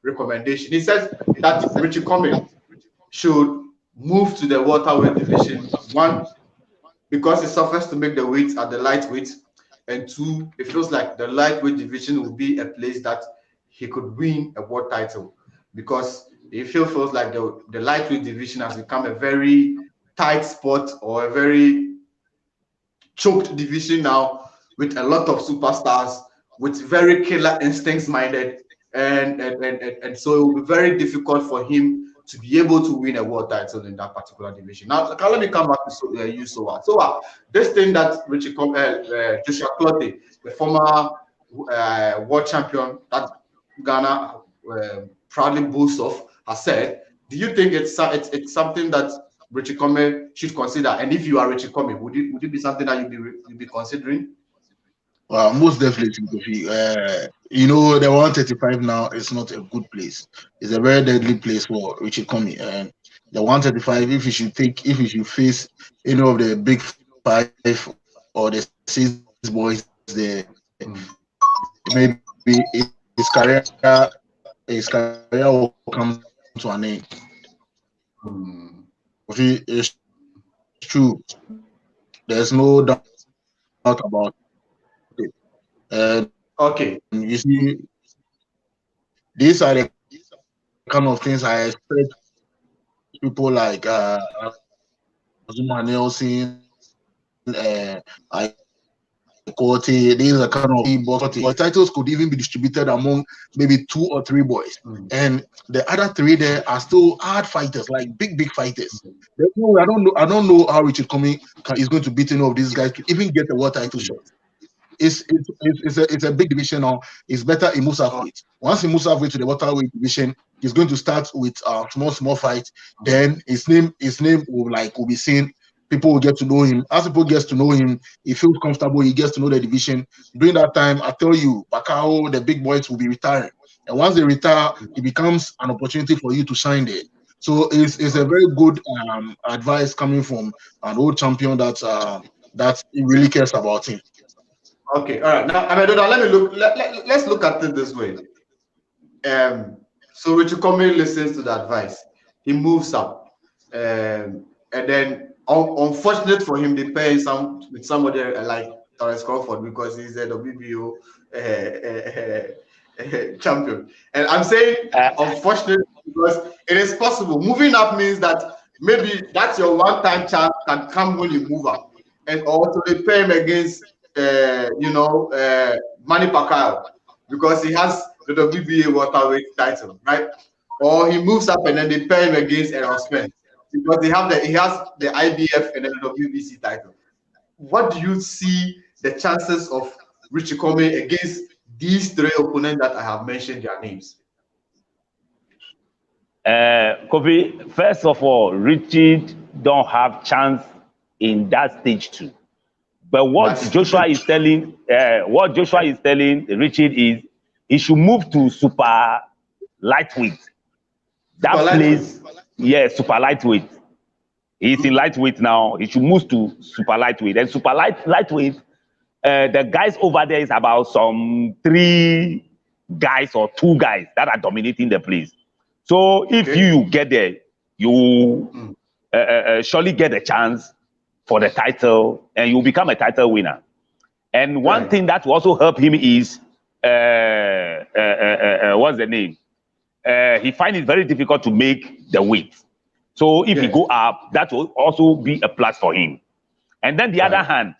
recommendation. He says that Richie Comey should move to the welterweight division. 1, because it suffers to make the weight at the lightweight, and 2, it feels like the lightweight division will be a place that he could win a world title, because it feels like the lightweight division has become a very tight spot or a very choked division now, with a lot of superstars with very killer instincts minded, and so it will be very difficult for him to be able to win a world title in that particular division. Now, let me come back to you, Sowah. Sowah, this thing that Joshua Clottey, the former world champion that Ghana proudly boasts of, has said, do you think it's something that Richie Comey should consider? And if you are Richie Comey, would it be something that you'd be considering? Well, most definitely. The 135 now is not a good place. It's a very deadly place for Richie Comey. And the 135, if he should face any of the big 5 or the 6 boys there, maybe his career will come to an end. It's true. There's no doubt about it. Okay. You see, these are the kind of things I expect people like Azuma Nelson, these are kind of the titles could even be distributed among maybe 2 or 3 boys, and the other 3 there are still hard fighters, like big fighters. I don't know how Richard Comey is going to beat any of these guys to even get a world title shot. It's a big division now. It's better he moves halfway. Once he moves halfway to the welterweight division, he's going to start with small fight. Then his name will be seen. People will get to know him. As people get to know him, he feels comfortable. He gets to know the division. During that time, I tell you, Bakao, the big boys will be retiring. And once they retire, it becomes an opportunity for you to shine there. So it's a very good advice coming from an old champion that he really cares about him. Okay, all right. Now, Amedoda, let's look at it this way. So Richie Comey listens to the advice. He moves up, and then unfortunate for him, they pair with somebody like Terence Crawford because he's a WBO champion. And I'm saying unfortunate because it is possible. Moving up means that maybe that's your one-time chance can come when you move up. And also they pair him against Manny Pacquiao because he has the WBA welterweight title, right? Or he moves up and then they pair him against Errol Spence because he has the IBF and then the WBC title. What do you see the chances of Richie Comey against these 3 opponents that I have mentioned their names? Kofi, first of all, Richie don't have chance in that stage too. But what Joshua is telling Richard is he should move to super lightweight. That place, yeah, super lightweight. He's in lightweight now. He should move to super lightweight. And super lightweight, the guys over there is about some 3 guys or 2 guys that are dominating the place. So if you get there, you surely get a chance for the title, and you become a title winner. And one thing that will also help him is what's the name? He finds it very difficult to make the weight. So if he go up, that will also be a plus for him. And then the other hand,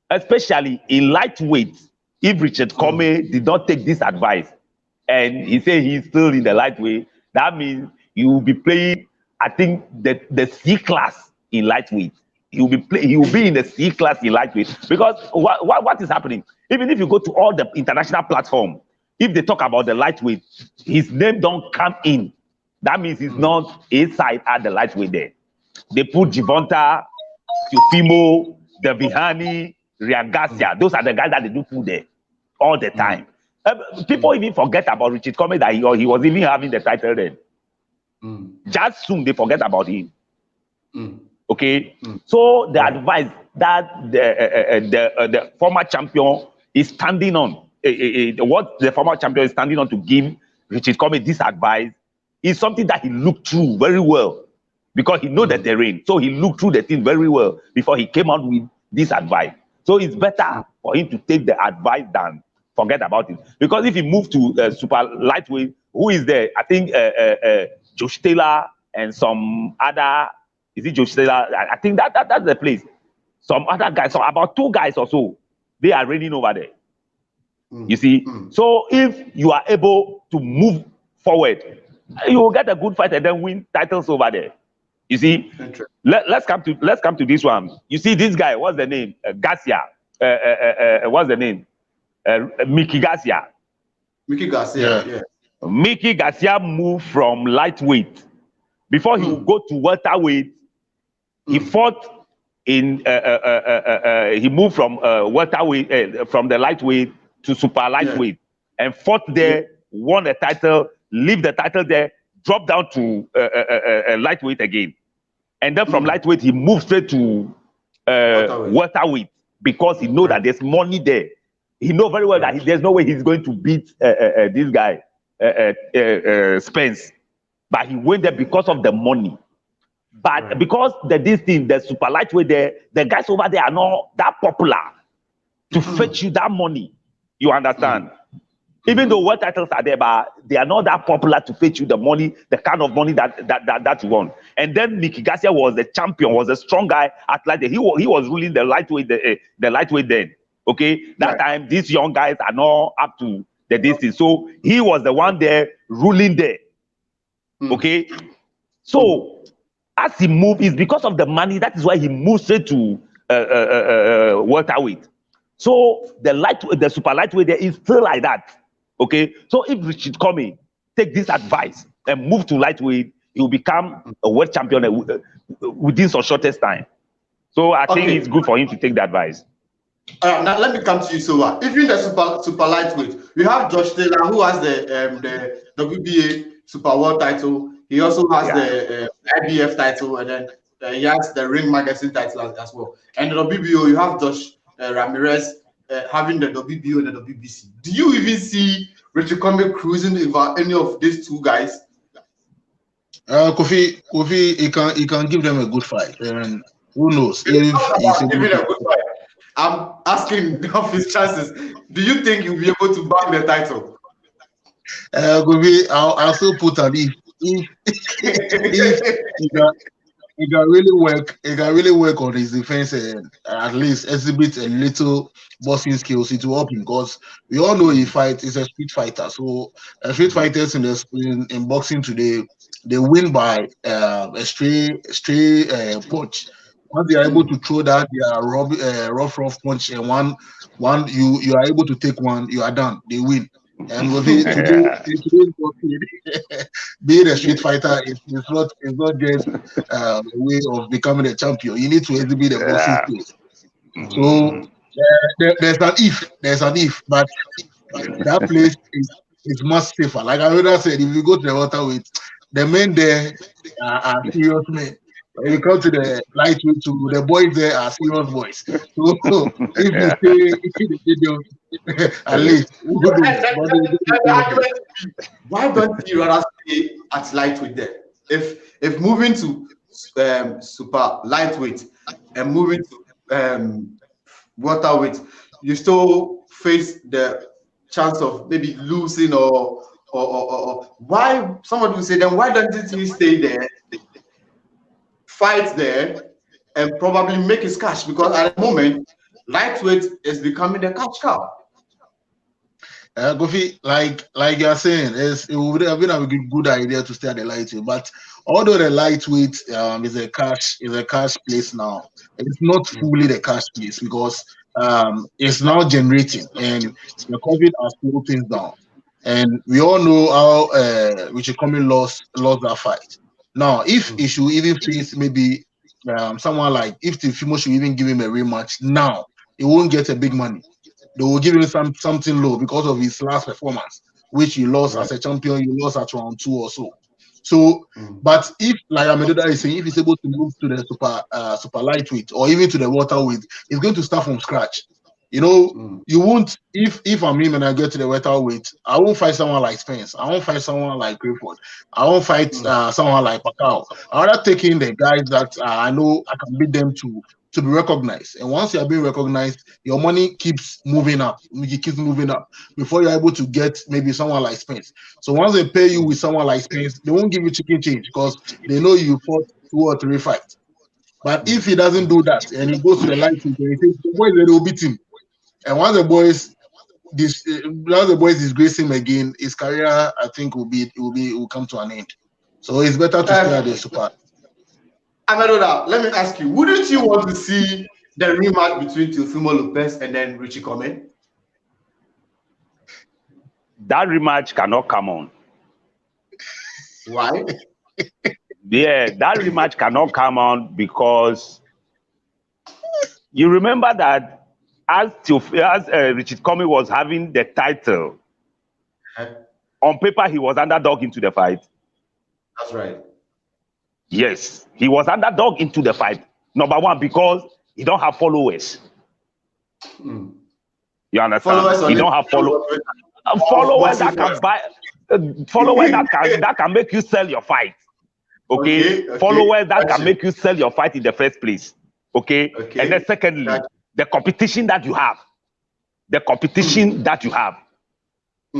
especially in lightweight, if Richard Comey did not take this advice and he say he's still in the lightweight, that means you will be playing, I think, the C class in lightweight. He will be in the C class in lightweight, because what is happening? Even if you go to all the international platform, if they talk about the lightweight, his name don't come in. That means he's not inside at the lightweight there. They put Givonta, Teofimo, Devin Haney, Ryan Garcia. Those are the guys that they do put there all the time. People even forget about Richard Comey, that he was even having the title then. Just soon they forget about him. Okay, so the advice that the former champion is standing on, what the former champion is standing on to give Richard Comey this advice is something that he looked through very well, because he knows the terrain. So he looked through the thing very well before he came out with this advice. So it's better for him to take the advice than forget about it. Because if he moved to super lightweight, who is there? I think Josh Taylor and some other. Is it Josh Taylor? I think that's the place. Some other guys, so about 2 guys or so, they are reigning over there. You see? So if you are able to move forward, you will get a good fight and then win titles over there. You see? Let's come to this one. You see this guy, what's the name? Garcia. What's the name? Mickey Garcia. Mickey Garcia, yeah. Mickey Garcia moved from lightweight. Before he would go to welterweight, he fought in. He moved from welterweight, from the lightweight to super lightweight, and fought there, won the title, leave the title there, dropped down to lightweight again, and then from lightweight he moved straight to welterweight, because he know that there's money there. He know very well that there's no way he's going to beat this guy Spence. But he went there because of the money. But because the super lightweight there, the guys over there are not that popular to fetch you that money. You understand? Even though world titles are there, but they are not that popular to fetch you the money, the kind of money that you want. And then Mickey Garcia was the champion, was a strong guy at lightweight. He was ruling the lightweight, the lightweight then. Okay, that time these young guys are not up to the distance. So he was the one there ruling there. Okay, so as he moved, it's because of the money. That is why he moved straight to welterweight. So the super lightweight there is still like that. Okay, so if Richard Comey take this advice and move to lightweight, he will become a world champion within some shortest time. So I think it's good for him to take the advice. Now let me come to you, Sowah. Even the super lightweight, we have Josh Taylor, who has the WBA super world title. He also has the IBF title, and then he has the Ring Magazine title as well. And the WBO, you have Josh Ramirez having the WBO and the WBC. Do you even see Richard Comey cruising over any of these 2 guys? Kofi, he can give them a good fight. And who knows? If he's a good fight. I'm asking of his chances. Do you think he'll be able to bag the title? I'll still put an if he can really work on his defense and at least exhibit a little boxing skills, it will help him, because we all know he's a street fighter. So street fighters in boxing today, they win by a stray punch. Once they are able to throw that rough punch, and one you are able to take one, you are done. They win. And being a street fighter is not just a way of becoming a champion. You need to exhibit the boxing skills. So there's an if, but that place is much safer. Like Amedoda said, if you go to the welterweight, the men there are serious men. When you come to the lightweight, too, the boys there are serious boys. So if you stay at least, why don't you rather stay at lightweight there? If moving to super lightweight and moving to welterweight, you still face the chance of maybe losing or why? Somebody will say, then why doesn't he stay there, fight there, and probably make his cash? Because at the moment, lightweight is becoming the cash cow. Kofi, like you're saying, it would have been a good idea to stay at the lightweight, but although the lightweight is a cash place now, it's not fully the cash place because it's now generating, and the COVID has slowed things down. And we all know how Richard Comey lost that fight. Now, if he should even face maybe someone like, if the Fimo should even give him a rematch now, he won't get a big money. They will give him something low because of his last performance, which he lost as a champion. He lost at round 2 or so. So, but if, like Amedoda is saying, if he's able to move to the super lightweight or even to the welterweight, he's going to start from scratch. You know, you won't, if I'm him and I get to the welterweight, I won't fight someone like Spence. I won't fight someone like Grayford. I won't fight someone like Pacquiao. I rather take in the guys that I know I can beat them to be recognized. And once you are being recognized, your money keeps moving up. It keeps moving up before you're able to get maybe someone like Spence. So once they pay you with someone like Spence, they won't give you chicken change because they know you fought 2 or 3 fights. But if he doesn't do that and he goes to the lightweight, and he says, the boys, they will beat him. And once the boys disgrace him again, his career, I think, will come to an end. So it's better to stay at the super. Amedoda, let me ask you, wouldn't you want to see the rematch between Teofimo Lopez and then Richie Comey? That rematch cannot come on. Why? Yeah, that rematch cannot come on because you remember that as Richard Comey was having the title, on paper he was underdog into the fight. That's right. Yes, he was underdog into the fight. Number one, because he don't have followers. You understand? He don't have followers. Followers that can buy, followers that can make you sell your fight. Okay? Followers that can make you sell your fight in the first place. Okay? And then secondly, the competition that you have. The competition that you have.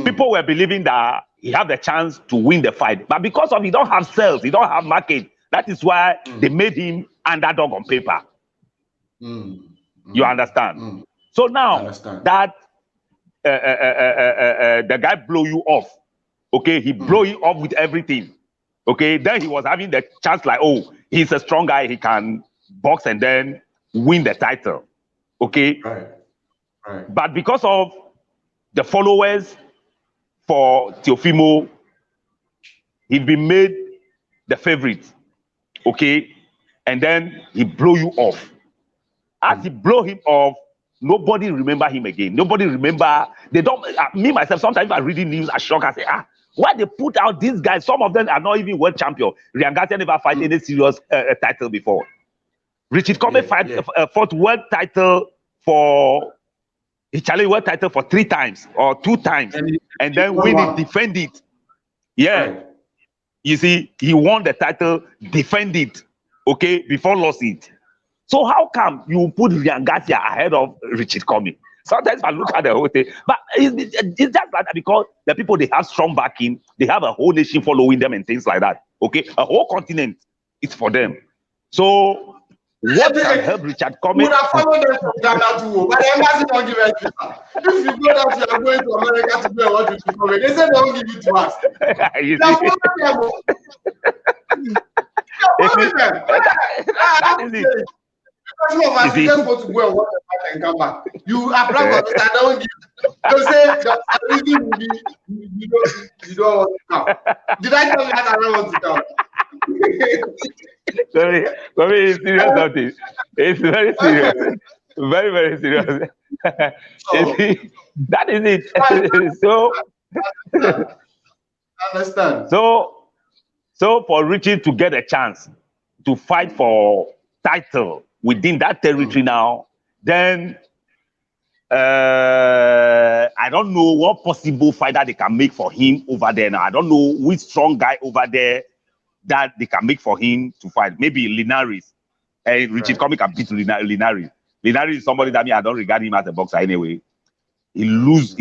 People were believing that he had the chance to win the fight. But because of he don't have sales, he don't have market, that is why they made him underdog on paper. You understand? So now that the guy blow you off, okay, he blow you off with everything. Okay, then he was having the chance like, oh, he's a strong guy, he can box and then win the title. Okay? Right. But because of the followers for Teofimo, he'd been made the favorite. Okay? And then he blow you off. As he blow him off, nobody remember him again. Nobody remember. They don't, me myself, sometimes I reading news, I shock, I say, why they put out these guys? Some of them are not even world champion. Ryan Garcia never fight any serious title before. Richard Comey fought world title he challenged world title for 3 times or 2 times. And then win it, defend it. Yeah. Right. You see, he won the title, defend it, okay, before lost it. So how come you put Ryan Garcia ahead of Richard Comey? Sometimes I look at the whole thing, but it's just like that because the people, they have strong backing, they have a whole nation following them and things like that. Okay, a whole continent is for them. So what can help Richard Comey? Would have followed them from Ghana too, but the embassy don't give it to us. If you go that you are going to America to do what Richard Comey, they say they don't give it to us. They That is it. Some of us just want to go and watch the and come back. You apply for visa, don't give. You say the reason will be you don't want to come. Did I tell you that I don't want to come? Kofi is serious something. It's very serious. Very, very serious. That is it. So I understand. So for Richie to get a chance to fight for title within that territory now, then I don't know what possible fighter they can make for him over there now. I don't know which strong guy over there that they can make for him to fight. Maybe Linares. Richard Comey can beat Linares. Linares is somebody that I don't regard him as a boxer anyway. He lose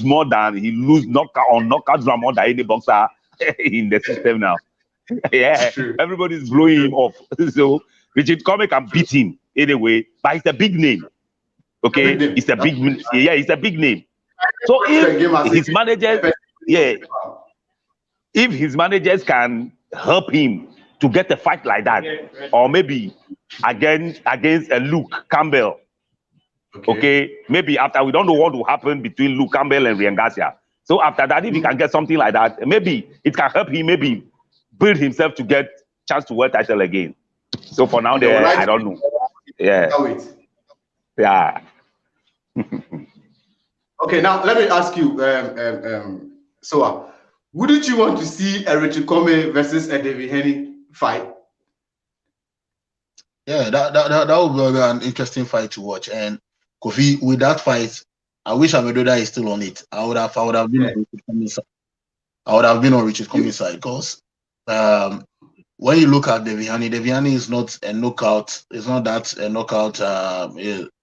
knockout drum more than any boxer in the system now. Yeah, everybody's blowing him off. So Richard Comey can beat him anyway, but it's a big name. Okay, it's a big it's a big name. So if his managers, if his managers can help him to get a fight like that, or maybe against Luke Campbell. Okay, maybe after, we don't know what will happen between Luke Campbell and Ryan Garcia. So after that, if he can get something like that, maybe it can help him maybe build himself to get chance to world title again. So for now, there, I don't know. Yeah. Yeah. Okay, now let me ask you, Sowah, wouldn't you want to see a Richard Comey versus a Devin Haney fight? Yeah, that would be an interesting fight to watch. And Kofi, with that fight, I wish Amedoda is still on it. I would have been on Richard Comey's side. I would have been on Richard Comey's side, because when you look at Devin Haney is not a knockout. It's not that a knockout.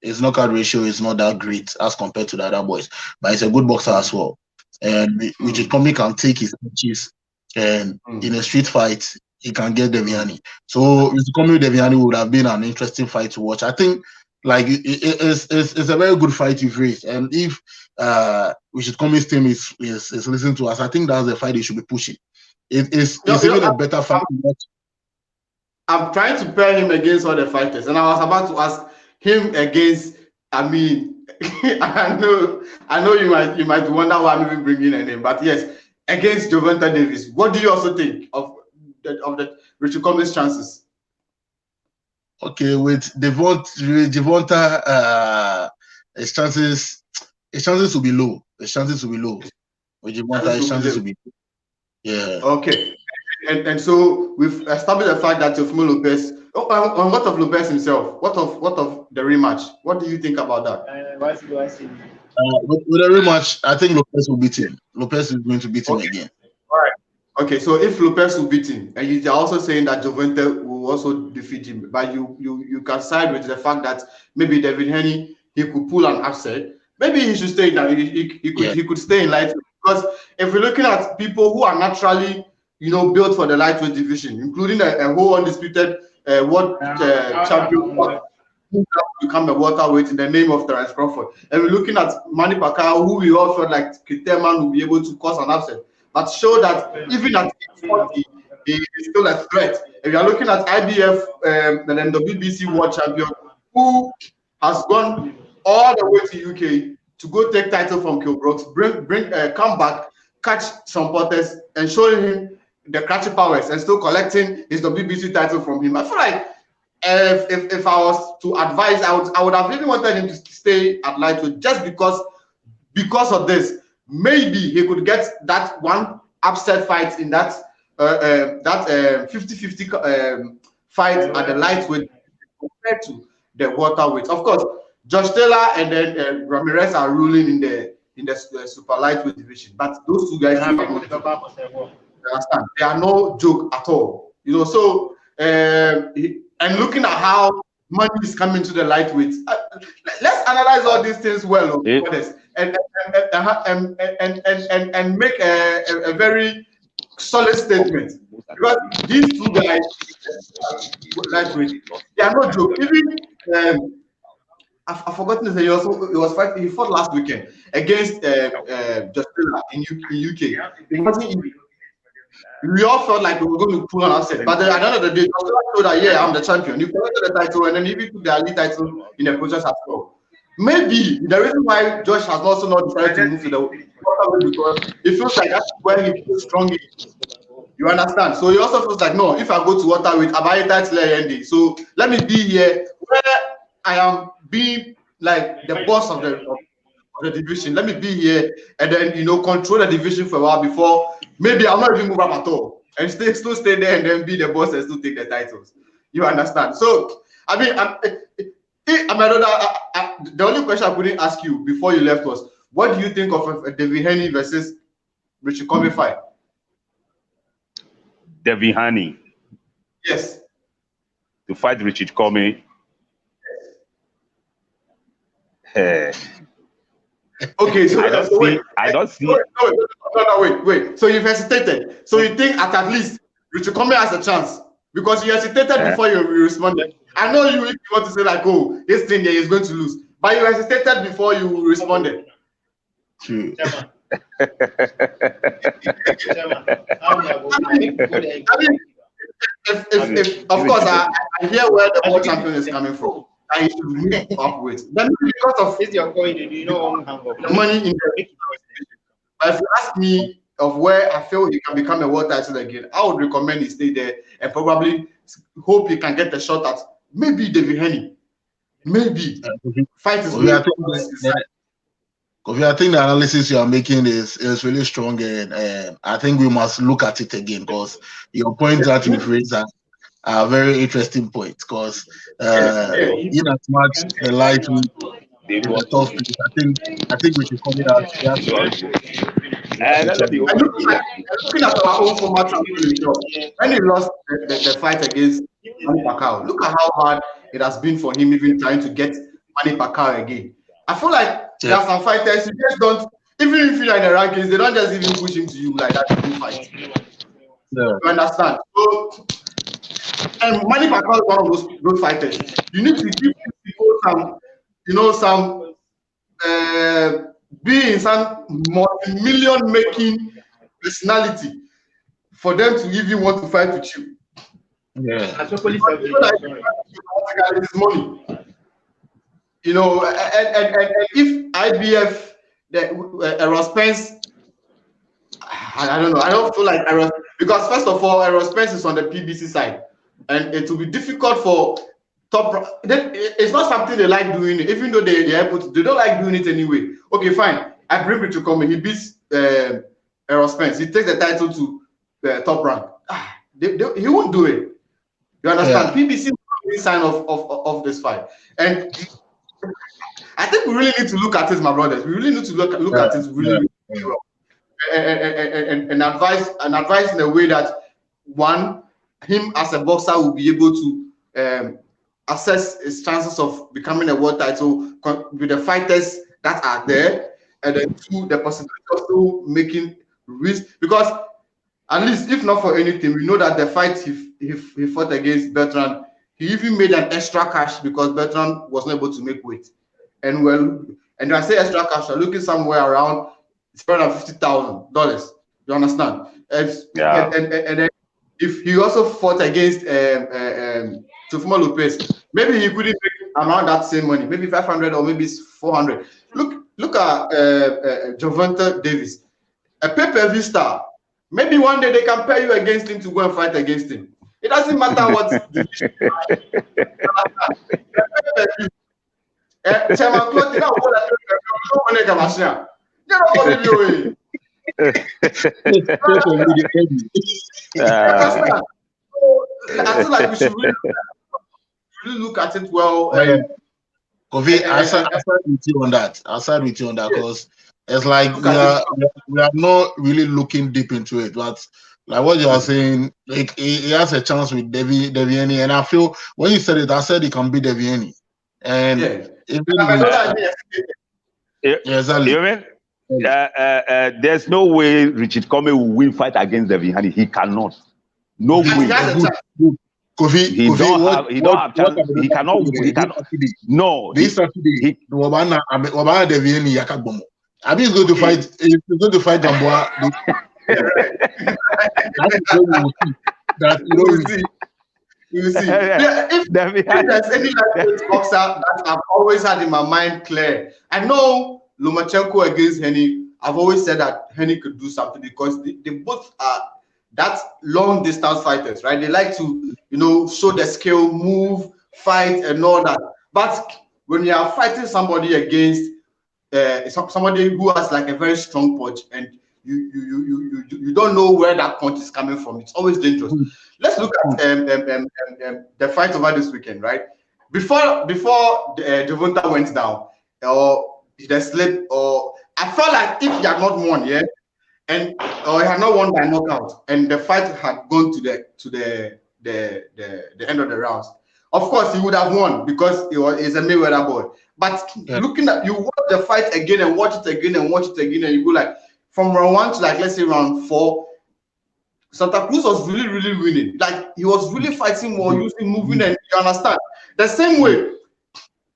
His knockout ratio is not that great as compared to the other boys, but he's a good boxer as well. And Richard Comey can take his punches, and in a street fight, he can get Devin Haney. So Richard Comey with Devin Haney would have been an interesting fight to watch. I think, like, it's a very good fight you've raised, and if Richard Comey's team is listening to us, I think that's the fight they should be pushing. It's even a better fight to watch. I'm trying to pair him against all the fighters, and I was about to ask him against. I mean, I know you might wonder why I'm even bringing a name, but yes, against Gervonta Davis. What do you also think of the Richard Comey's chances? Okay, with Devonta, his chances will be low. His chances will be low. With Devonta, his chances will be low. Yeah. Okay. And so we've established the fact that Teofimo Lopez. On what of Lopez himself? What of the rematch? What do you think about that? With the rematch, I think Lopez will beat him. Lopez is going to beat him again. All right. Okay, so if Lopez will beat him, and you're also saying that Gervonta will also defeat him, but you can side with the fact that maybe Devin Haney, he could pull an upset. Maybe he should stay now. He could stay in lightweight, because if we're looking at people who are naturally, built for the lightweight division, including a whole undisputed world champion who become a welterweight in the name of Terence Crawford, and we're looking at Manny Pacquiao, who we all felt like Kitterman will be able to cause an upset, but show that even at 40, he is still a threat. If you're looking at IBF and then the WBC world champion, who has gone all the way to UK to go take title from Kboxtv, come back, catch some potters, and show him the catching powers, and still collecting his WBC title from him. I feel like if I was to advise, I would have really wanted him to stay at lightweight, just because of this. Maybe he could get that one upset fight in that 50-50 fight at the lightweight compared to the welterweight. Of course, Josh Taylor and then Ramirez are ruling in the super lightweight division, but those two guys, they are no joke at all. So and looking at how money is coming to the lightweight, let's analyze all these things well, and make a very solid statement, because these two guys, lightweight, they are no joke. Even I've forgotten to say he fought last weekend against Justin in UK. We all felt like we were going to pull an upset, but at the end of the day, Justin told that, I'm the champion. You collected the title, and then he took the elite title in the process as well. maybe the reason why Josh has also not decided to move to the welterweight because it feels like that's where he feels strong. You understand? So he also feels like, no, if I go to welterweight, I'm title. So let me be here where I am being like the boss of the division. Let me be here and then control the division for a while before maybe I'm not even move up at all and still stay there and then be the boss and still take the titles. You understand? So I mean, Amedoda, the only question I couldn't ask you before you left was, what do you think of a Devin Haney versus Richie Comey fight? Devin Haney. Yes. To fight Richard Comey. Okay, so I don't see. No, wait. So you've hesitated. So you think at least Richard Comey has a chance because you hesitated before you responded. I know you want to say like, oh, this thing there is going to lose, but you hesitated before you responded. True. If of course I hear where the world champion is coming from, I should move up with. Then because of the money in the but if you ask me of where I feel he can become a world title again, I would recommend he stay there and probably hope he can get a shot at maybe Devin Haney. Maybe fight is really Kofi, I think the analysis you are making is really strong, and I think we must look at it again because your points that you've raised are a very interesting point. Because in as much the lightweight is a tough place, I think we should come out. Looking at our own former champion, when he lost the fight against Manny Pacquiao, look at how hard it has been for him even trying to get Manny Pacquiao again. I feel like there are some fighters you just don't, even if you're in the rankings, they don't just even push him to you like that to fight. You understand? So, and Manny Pacquiao is one of those fighters. You need to give people some, be in some multi-million making personality for them to even want to fight with you. Yeah. This money. And if IBF, Errol Spence, I don't know. I don't feel like Errol, because first of all, Errol Spence is on the PBC side, and it will be difficult for top. It's not something they like doing it, even though they don't like doing it anyway. Okay, fine. I bring Richard Comey. He beats Errol Spence. He takes the title to top rank. He won't do it. You understand? Yeah. PBC is sign of this fight, and I think we really need to look at it, my brothers. We really need to look at it really well. And advise in a way that one, him as a boxer will be able to assess his chances of becoming a world title with the fighters that are there, and then two, the possibility of still making risk. Because at least, if not for anything, we know that the fight he fought against Bertrand, he even made an extra cash because Bertrand was not able to make weight. And when I say extra cash, we're looking somewhere around $750,000. You understand? And then if he also fought against Teofimo Lopez, maybe he couldn't make around that same money, maybe 500 or maybe 400. Look at Gervonta Davis, a pay-per-view star. Maybe one day they can pay you against him to go and fight against him. It doesn't matter what division. I feel like we should really look at it well. Kofi, I side with you on that. I'll side with you on that because it's like we are not really looking deep into it, but like what you are saying, like he has a chance with Devin Haney, and I feel when you said it, I said he can beat Devin Haney, and exactly. You mean? There's no way Richard Comey will win fight against Devin Haney. He cannot. No way. Kofi, he don't have chance. He cannot. No. This Saturday, Wabana Devin Haney Yakagbomo. I mean, he's going to fight. He's going to fight Gamboa. That You see, if there's any lightweight boxer that I've always had in my mind clear, I know Lomachenko against Haney. I've always said that Haney could do something because they both are that long distance fighters, right? They like to, show their skill, move, fight, and all that. But when you are fighting somebody against somebody who has like a very strong punch, and you don't know where that punch is coming from, it's always dangerous. Let's look at the fight over this weekend, right? Before Devonta went down, or the slip, or I felt like if he had not won, or he had not won by knockout, and the fight had gone to the end of the rounds, of course he would have won because he's a Mayweather boy. But looking at, you watch the fight again and watch it again and watch it again, and you go like from round 1 to like let's say round 4, Santa Cruz was really, really winning. Like he was really fighting more, moving, and you understand. The same way,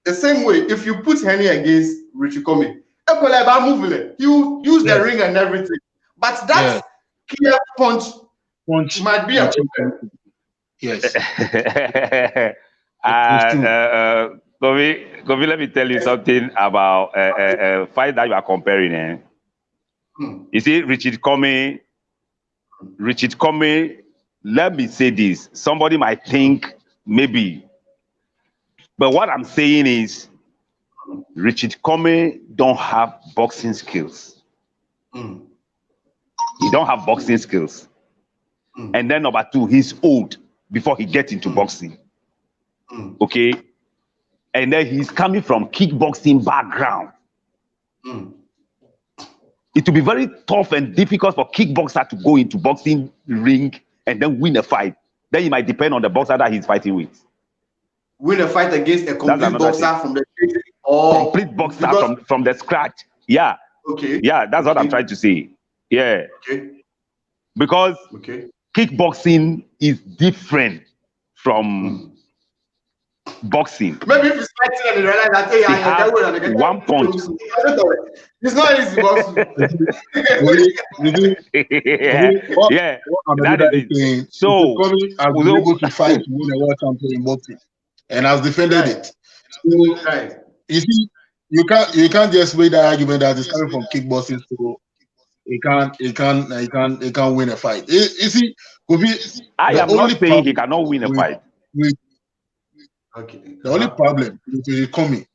if you put Haney against Richie Comey, you use the ring and everything. But that clear punch might be a problem. Yes. Kofi, let me tell you something about a fight that you are comparing. You see, Richard Comey, let me say this. Somebody might think maybe, but what I'm saying is Richard Comey don't have boxing skills. He don't have boxing skills. And then number 2, he's old before he gets into boxing. Okay? And then he's coming from kickboxing background. It will be very tough and difficult for kickboxer to go into boxing ring and then win a fight. Then it might depend on the boxer that he's fighting with. Win a fight against a complete boxer from the or complete boxer from the scratch. Yeah. Okay. Yeah, that's what I'm trying to say. Yeah. Okay. Because kickboxing is different from boxing. Maybe if he's fighting and he realizes that hey, one punch. It's not easy, boss. Yeah. That is it. So I've been able to fight to win a world champion in boxing, and I've defended it. So, you see, you can't just make that argument that it's coming from kickboxing, so he can't win a fight. You see, I am not saying he cannot win a fight. The only problem with Comey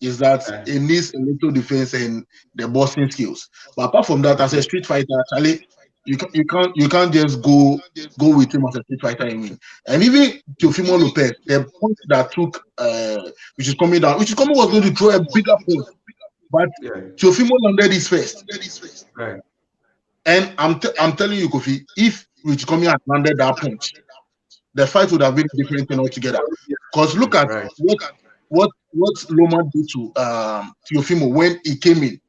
is that he needs a little defense and the boxing skills. But apart from that, as a street fighter, actually, you can't just go with him as a street fighter and win. And even Teofimo Lopez, the point that took which is coming down, was going to throw a bigger point, but Teofimo landed his first. Right. And I'm telling you, Kofi, if Richie Comey had landed that punch, the fight would have been a different thing altogether. Because look at what Loma did to Teofimo when he came in.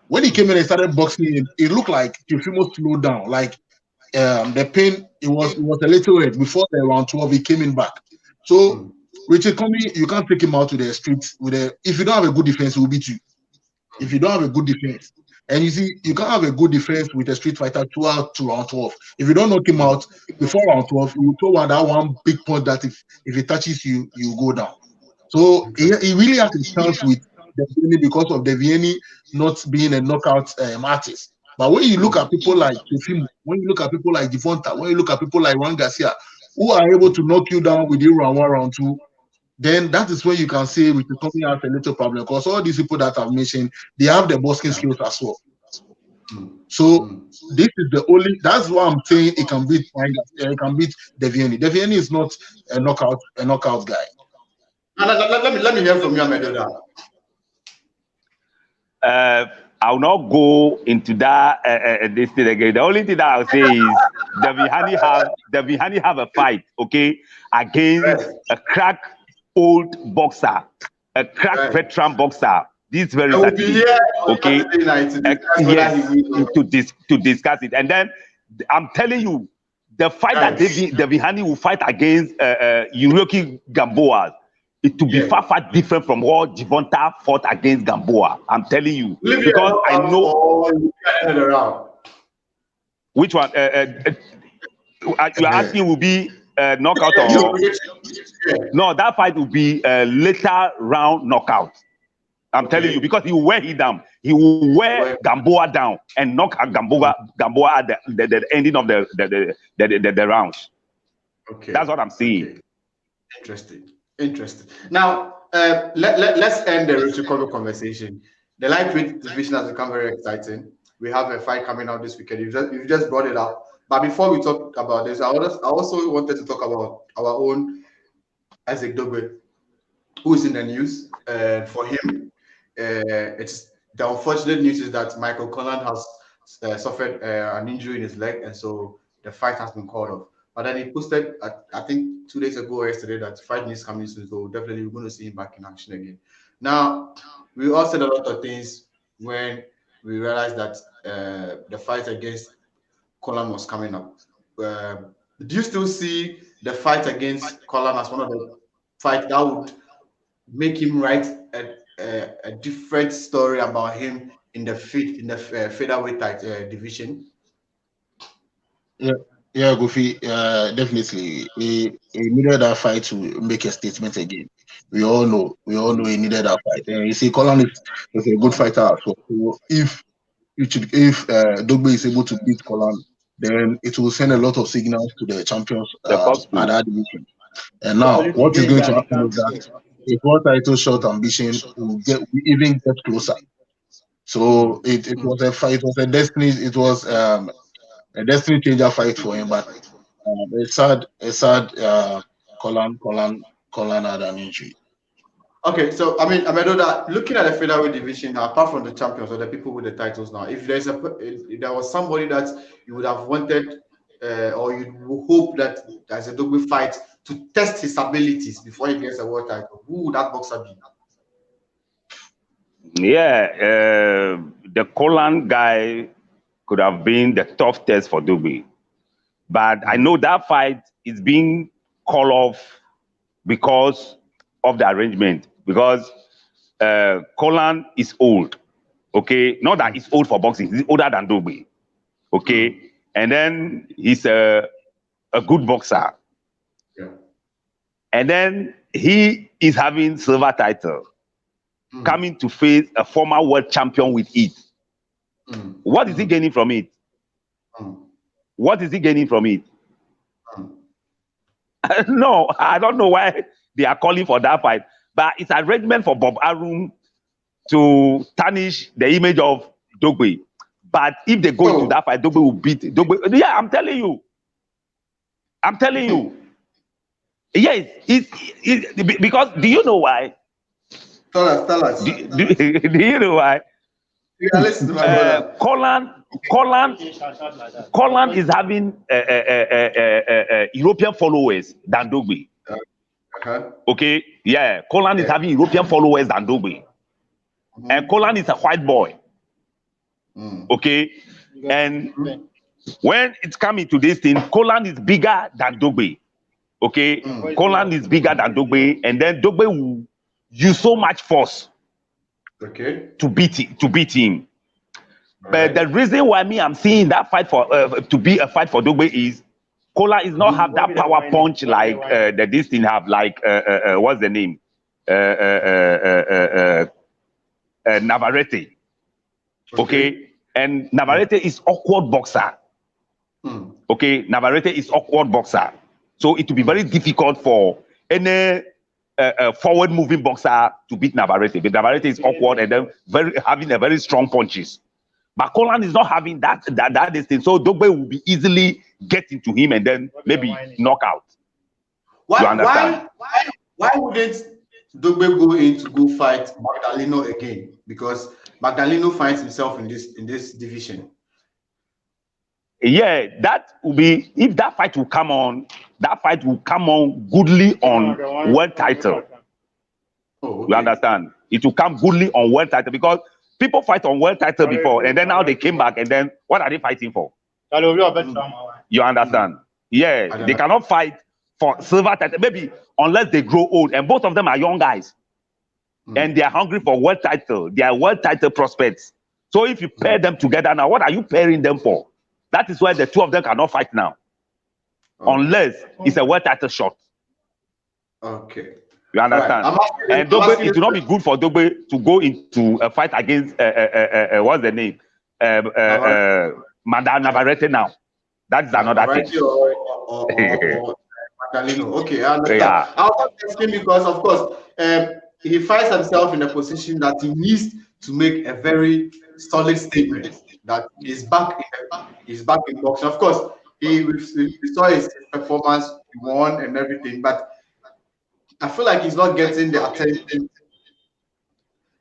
When he came in and started boxing, it looked like Teofimo slowed down. Like the pain, it was a little red. Before the round 12, he came in back. So Richard Comey, you can't take him out to the streets if you don't have a good defense, he will beat you. If you don't have a good defense. And you see, you can't have a good defense with a street fighter throughout to round 12. If you don't knock him out before round 12, you throw that one big punch that if it touches you, you go down. So he really has a chance with Devin Haney because of Devin Haney not being a knockout artist. But when you look at people like Teofimo, when you look at people like Devonta, when you look at people like Juan Garcia, who are able to knock you down with you round 1, round 2, then that is where you can say Richard Comey has a little problem, because all these people that I've mentioned, they have the boxing skills as well. So this is that's why I'm saying it can beat Devin Haney. Devin Haney is not a knockout guy. Let me hear from you, Amedoda. I'll not go into that this thing again. The only thing that I'll say is Devin Haney have a fight, okay, against a crack old boxer, a crack veteran boxer. This very Saturday, okay, to discuss it. And then I'm telling you, the fight that Devin Haney will fight against Yuriorkis Gamboa, it will be far different from what Devonta fought against Gamboa. I'm telling you, because I know which one. You are asking will be knockout or no, that fight will be a later round knockout. I'm telling you, because he will wear him down. He will wear Gamboa down and knock Gamboa at the ending of the rounds. Okay, that's what I'm seeing. Okay. Interesting. Now, let's end the Richard Kobe conversation. The lightweight division has become very exciting. We have a fight coming out this weekend. You just brought it up. But before we talk about this, I also wanted to talk about our own Isaac Dogbe, who is in the news. For him, it's the unfortunate news is that Michael Conlan has suffered an injury in his leg, and so the fight has been called off. But then he posted, I think 2 days ago or yesterday, that fight news coming soon, so definitely we're going to see him back in action again. Now, we all said a lot of things when we realized that the fight against Conlan was coming up. Do you still see the fight against Conlan as one of the fights that would make him write a different story about him in the featherweight division? Yeah, Goofy, definitely. He needed that fight to make a statement again. We all know he needed that fight. And you see, Conlan is a good fighter as well. So if Dogbe is able to beat Conlan, then it will send a lot of signals to the champions at that division. And now, what is going to happen is that a world title shot ambition will even get closer. So it was a fight. It was a destiny. It was a destiny changer fight for him. But it's sad. Conlan had an injury. Okay, so I mean, Amedoda, looking at the featherweight division now, apart from the champions or the people with the titles now, if there was somebody that you would have wanted or you would hope that there's a Dogbe fight to test his abilities before he gets a world title, who would that boxer be? Yeah, the Conlan guy could have been the tough test for Dogbe. But I know that fight is being called off because of the arrangement. Because Conlan is old, okay? Not that he's old for boxing, he's older than Dogbe, okay? And then he's a good boxer. Yeah. And then he is having silver title, coming to face a former world champion with it. What is he gaining from it? What is he gaining from it? No, I don't know why they are calling for that fight. But it's an arrangement for Bob Arum to tarnish the image of Dogbe. But if they go into that fight, Dogbe will beat Dogbe. Yeah, I'm telling you. Yes, because do you know why? Tell us. Do you know why? Yeah, listen to my brother. Conlan is having European followers than Dogbe. Okay, yeah, Conlan is having European followers than Dogbe. And Conlan is a white boy. Okay, and when it's coming to this thing, Conlan is bigger than Dogbe. Okay, Conlan is bigger than Dogbe, and then Dogbe will use so much force to beat him. But the reason why I'm seeing that fight to be a fight for Dogbe is Conlan is not have that power punch like this thing have, like what's the name? Navarrete. Okay, and Navarrete is awkward boxer. Okay, Navarrete is awkward boxer. So it will be very difficult for any forward moving boxer to beat Navarrete. But Navarrete is awkward and then having a very strong punches. But Conlan is not having that distance, so Dogbe will be easily get into him and then maybe knock out. Why wouldn't Dogbe go in to go fight Magdaleno again? Because Magdaleno finds himself in this division. Yeah, that will be, if that fight will come on, that fight will come on goodly on world title. You understand? It will come goodly on world title because people fight on world title before, and then now they came back, and then what are they fighting for? You understand? Yeah, they cannot fight for silver title, maybe unless they grow old, and both of them are young guys, and they are hungry for world title. They are world title prospects. So if you pair them together now, what are you pairing them for? That is why the two of them cannot fight now. unless it's a world title shot. Okay. You understand? Right. And Dogbe, it will not be good for Dogbe to go into a fight against what's the name? Navarrete now. That's another thing. Or Magdaleno. Okay, I understand. Yeah. I was asking because, of course, he finds himself in a position that he needs to make a very solid statement that he's back in boxing. Of course, we saw his performance, he won and everything, but I feel like he's not getting the attention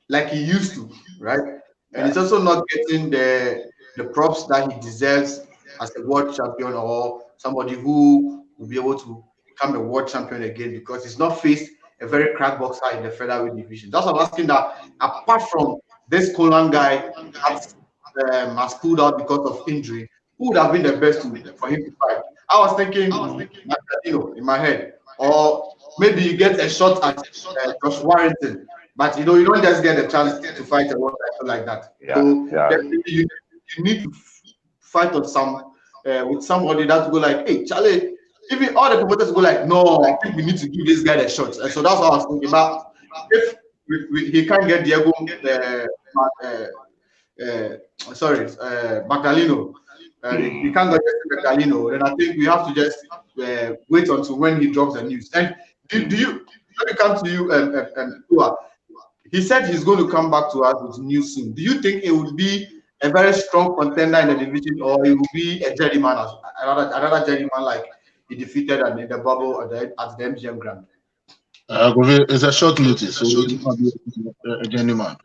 like he used to, right? And he's also not getting the props that he deserves as a world champion or somebody who will be able to become a world champion again, because he's not faced a very crack boxer in the featherweight division. That's what I'm asking, that apart from this Colan guy has pulled out because of injury, who would have been the best for him to fight? I was thinking Magdaleno in my head, or maybe you get a shot at Josh Warrington, but you don't just get a chance to fight a world title like that. So definitely you need to fight on some with somebody that go like, hey, Charlie. Even all the promoters go like, no, I think we need to give this guy a shot. And so that's what I was thinking about. If he can't get Diego, Magdaleno, he can't get Magdaleno, then I think we have to just wait until when he drops the news. And let me come to you, Sowah. He said he's going to come back to us with news soon. Do you think it would be a very strong contender in the division, or it will be a journeyman, another journeyman like he defeated in the bubble at the MGM Grand? It's a short notice, so it will be a journeyman.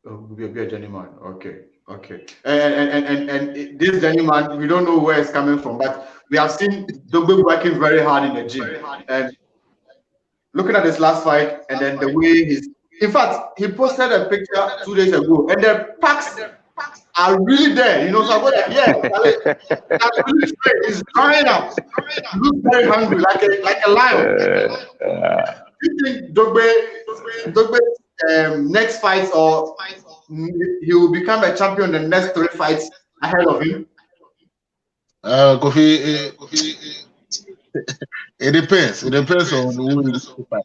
Will be a journeyman. Okay. And this journeyman, we don't know where it's coming from, but we have seen Dogbe working very hard in the gym. And looking at his last fight, and then the way in fact, he posted a picture 2 days ago, and the packs are really there, so I go like, that's really straight. He's drying up. He looks very hungry, like a lion. Do you think Dogbe's next fight, or he will become a champion in the next 3 fights ahead of him? Kofi, it depends. It depends on who he fight.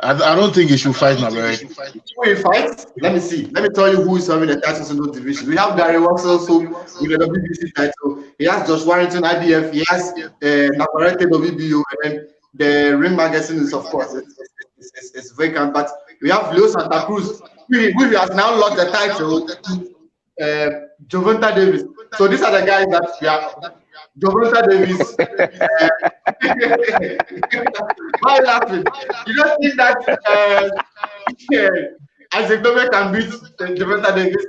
I don't think he should fight Navarrete. Who he fights? Let me see. Let me tell you who is having the titles in those divisions. We have Gary Russell with the WBC title. He has Josh Warrington, IBF. He has Navarrete, WBO, and then the Ring Magazine is, of course, it's vacant. But we have Leo Santa Cruz, who has now lost the title to Gervonta Davis. So these are the guys that we have. Gervonta Davis. Why are you laughing? You don't think that Isaac Dogbe can beat Gervonta Davis?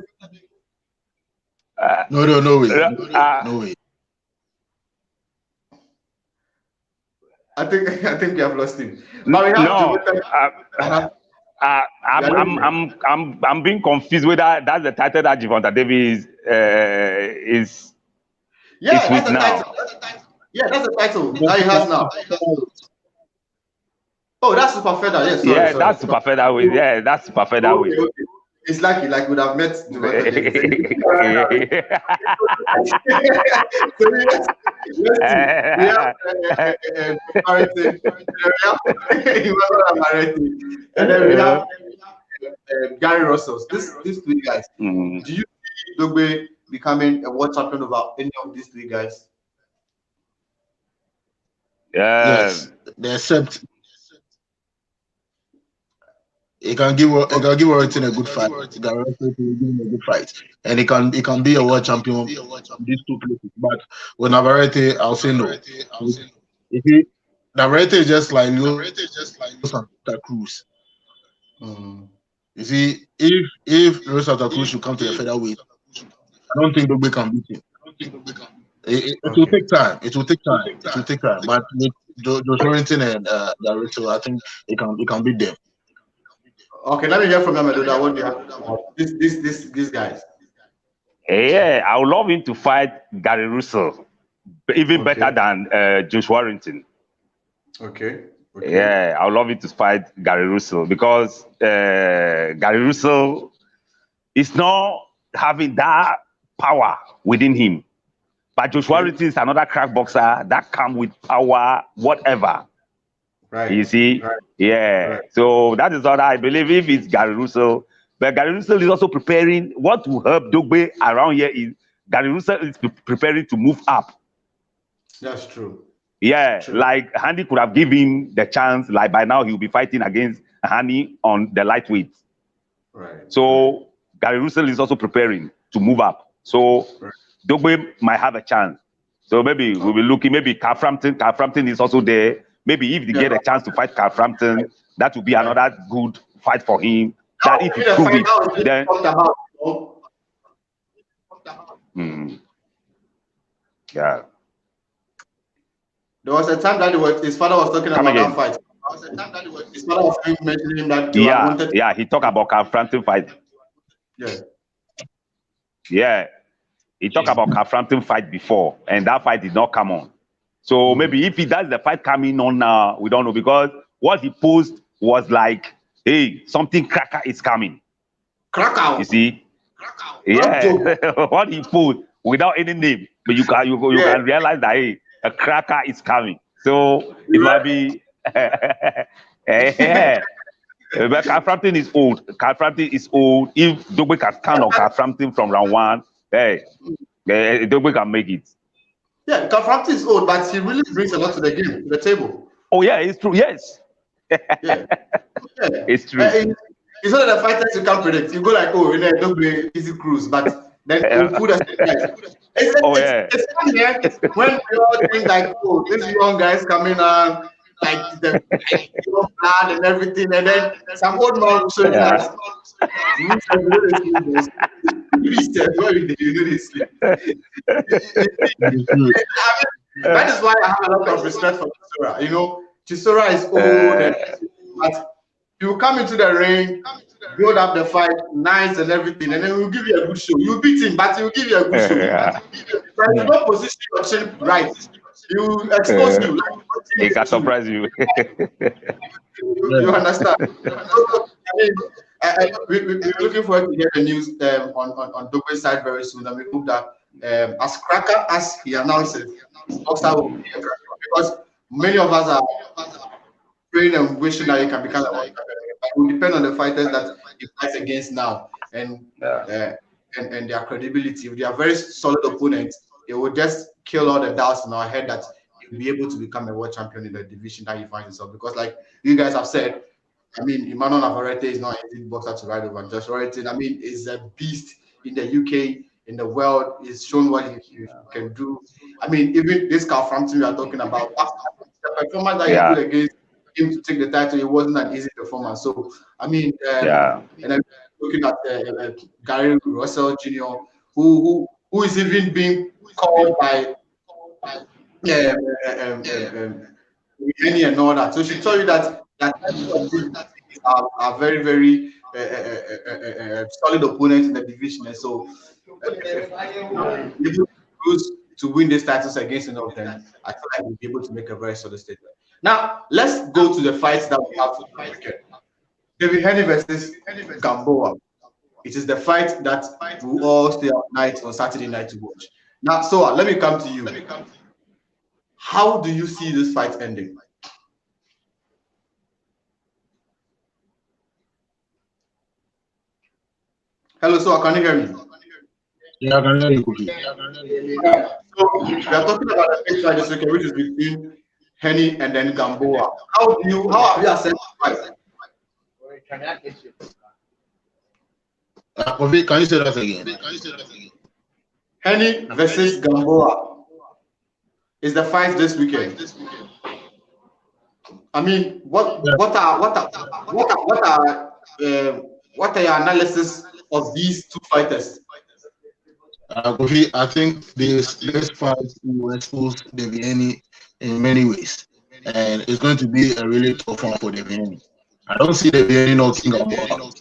No way. No way. I think we have lost him. I'm being confused whether that's the title that Gervonta Davis is. Yeah, that's the title. Yeah, that's the title that he has now. Oh, that's super feather. Yes. Sorry. That's super featherweight. Yeah, that's super featherweight. Okay. It's like we would have met. So let's see. We have and then we have Gary Russell. These 3 guys. Do you see Dogbe becoming a world champion over any of these 3 guys? Yes, except he can give Warrington a good fight. And he can be a world champion in these 2 places. But with Navarrete, I'll say no. Navarrete is just like Santa Cruz. You see, if Leroy Santa Cruz should come to the featherweight, I don't think Dogbe can beat him. It will take time. It will take time. But with Josh Warrington and Navarrete, I think he can beat them. Okay, let me hear from Amedoda. What do you have? These guys? Yeah, I would love him to fight Gary Russell, even better than Josh Warrington. Okay. Yeah, I would love him to fight Gary Russell, because Gary Russell is not having that power within him. But Joshua Ritchie is another crack boxer that come with power, whatever. Right. You see? Right. Yeah. Right. So that is what I believe if it's Gary Russell. But Gary Russell is also preparing. What will help Dogbe around here is Gary Russell is preparing to move up. That's true. Yeah. True. Like Haney could have given him the chance. Like by now he'll be fighting against Haney on the lightweight. Right. So Gary Russell is also preparing to move up. So Dogbe might have a chance. So maybe we'll be looking. Maybe Carl Frampton is also there. Maybe if they get a chance to fight Carl Frampton, that would be another good fight for him. That if he prove it, then yeah. There was a time that his father was talking about that fight. His father was mentioning that. Yeah, he talked about Carl Frampton fight. Yeah, he talked about Carl Frampton fight before, and that fight did not come on. So maybe if he does the fight coming on now, we don't know, because what he posted was like, hey, something cracker is coming. Cracker. You see? Yeah. What he posted without any name, but you can realize that hey, a cracker is coming. So it might be yeah. But Carl Frampton is old. Carl Frampton is old. If Dogbe can stand on Carl Frampton from round one, hey, Dogbe can make it. Yeah, Carl Frampton is old, but he really brings a lot to the game, to the table. Oh yeah, it's true. Yes. Yeah. It's true. It's not the fighters you can't predict. You go like, oh, don't be easy cruise, but then you put us. It's funny, yeah? When we all think like, oh, this young guys coming on, like the plan and everything, and then some old man will show you that. That is why I have a lot of respect for Chisora. You know, Chisora is old, but you come into the ring, build up the fight, nice and everything, and then we'll give you a good show. You beat him, but he'll give you a good show. But you don't position your chin right. You expose you. Like, he can surprise you. You understand? I mean, we're looking forward to hear the news on Dogbe's side very soon, and we hope that as cracker as he announces, Boxer will be a cracker, because many of us are praying and wishing that he can become a world champion. It will depend on the fighters that he fights against now and their credibility. If they are very solid opponents, it will just kill all the doubts in our head that he'll be able to become a world champion in the division that he finds himself. Because, like you guys have said, I mean, Emmanuel Navarrete is not an easy boxer to ride over. Josh Royton, I mean, is a beast in the UK, in the world. He's shown what he can do. I mean, even this Carl Frampton we are talking about, the performance that he did against him to take the title, it wasn't an easy performance. So, I mean, and I'm looking at Gary Russell Jr., who is even being called by Haney and all that. So she told you that are very, very solid opponents in the division, and so to win these titles against any of them, I feel like we'll be able to make a very solid statement. Now, let's go to the fights that we have for the weekend. Devin Haney versus Gamboa. It is the fight that we all stay up night on Saturday night to watch. Now, Sowah, let me come to you. How do you see this fight ending? Hello, Sowah, can you hear me? Yeah, I can hear you. So we are talking about the big fight this weekend, which is between Haney and then Gamboa. How have you assessed the fight? Can you say that again? Haney versus Gamboa is the fight this weekend. I mean, what are your analysis of these two fighters? I think this fight will expose Devin Haney in many ways, and it's going to be a really tough one for Devin Haney. I don't see Devin Haney knocking Gamboa.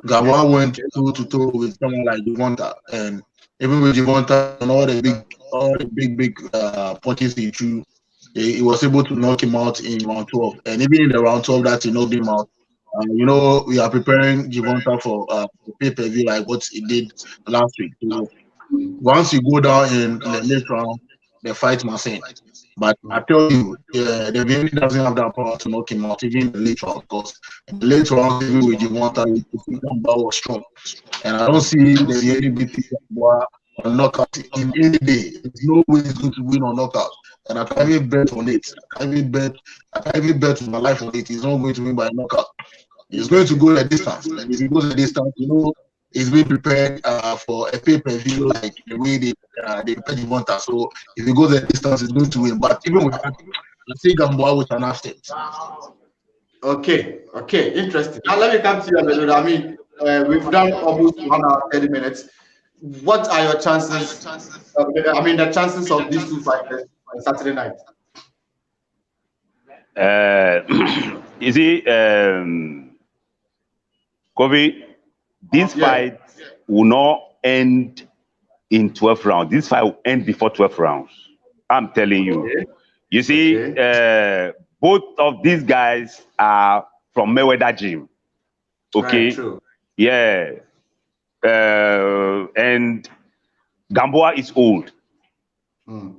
Gamboa went toe-to-toe with someone like Devonta, and even with Devonta and all the big punches he threw, he was able to knock him out in round 12. And even in the round 12 that he knocked him out, we are preparing Devonta for pay-per-view like what he did last week. So once you go down in the late round, the fight must end. But I tell you, the Haney doesn't have that power to knock him out, even in the late round, because in the late round, even with Devonta, Gamboa was strong. And I don't see the Haney beating Gamboa on knockout in any day. There's no way he's going to win on knockout. And I can't even bet on it. I can't even bet my life on it. He's not going to win by knockout. He's going to go the distance. And if he goes the distance, you know, he's being prepared for a pay-per-view like the way they prepare Devonta. So if he goes the distance, he's going to win. But even with that, I think Gamboa with an upset. Okay, interesting. Now let me come to you, Amedoda. I mean, we've done almost 1 hour 30 minutes. What are your chances? The chances of these two fighters on Saturday night. You see, Kofi, this fight will not end in 12 rounds. This fight will end before 12 rounds. I'm telling you. Okay. You see, both of these guys are from Mayweather gym. Okay. Right, true. Yeah. And Gamboa is old.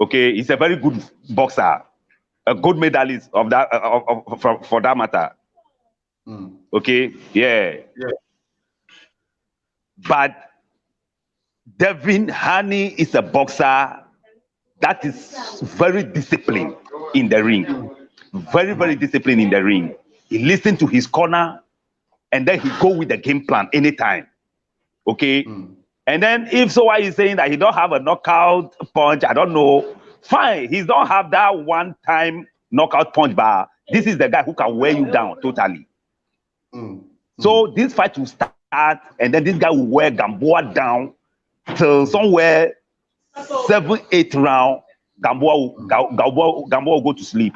Okay, he's a very good boxer, a good medalist of that for that matter. Okay, yeah. But Devin Haney is a boxer that is very disciplined in the ring. Very, very disciplined in the ring. He listens to his corner and then he go with the game plan anytime. Okay. And then if Sowah is saying that he don't have a knockout punch, I don't know. Fine, he don't have that one-time knockout punch, but this is the guy who can wear you down totally. So this fight will start, and then this guy will wear Gamboa down till somewhere 7-8 round. Gamboa will go to sleep.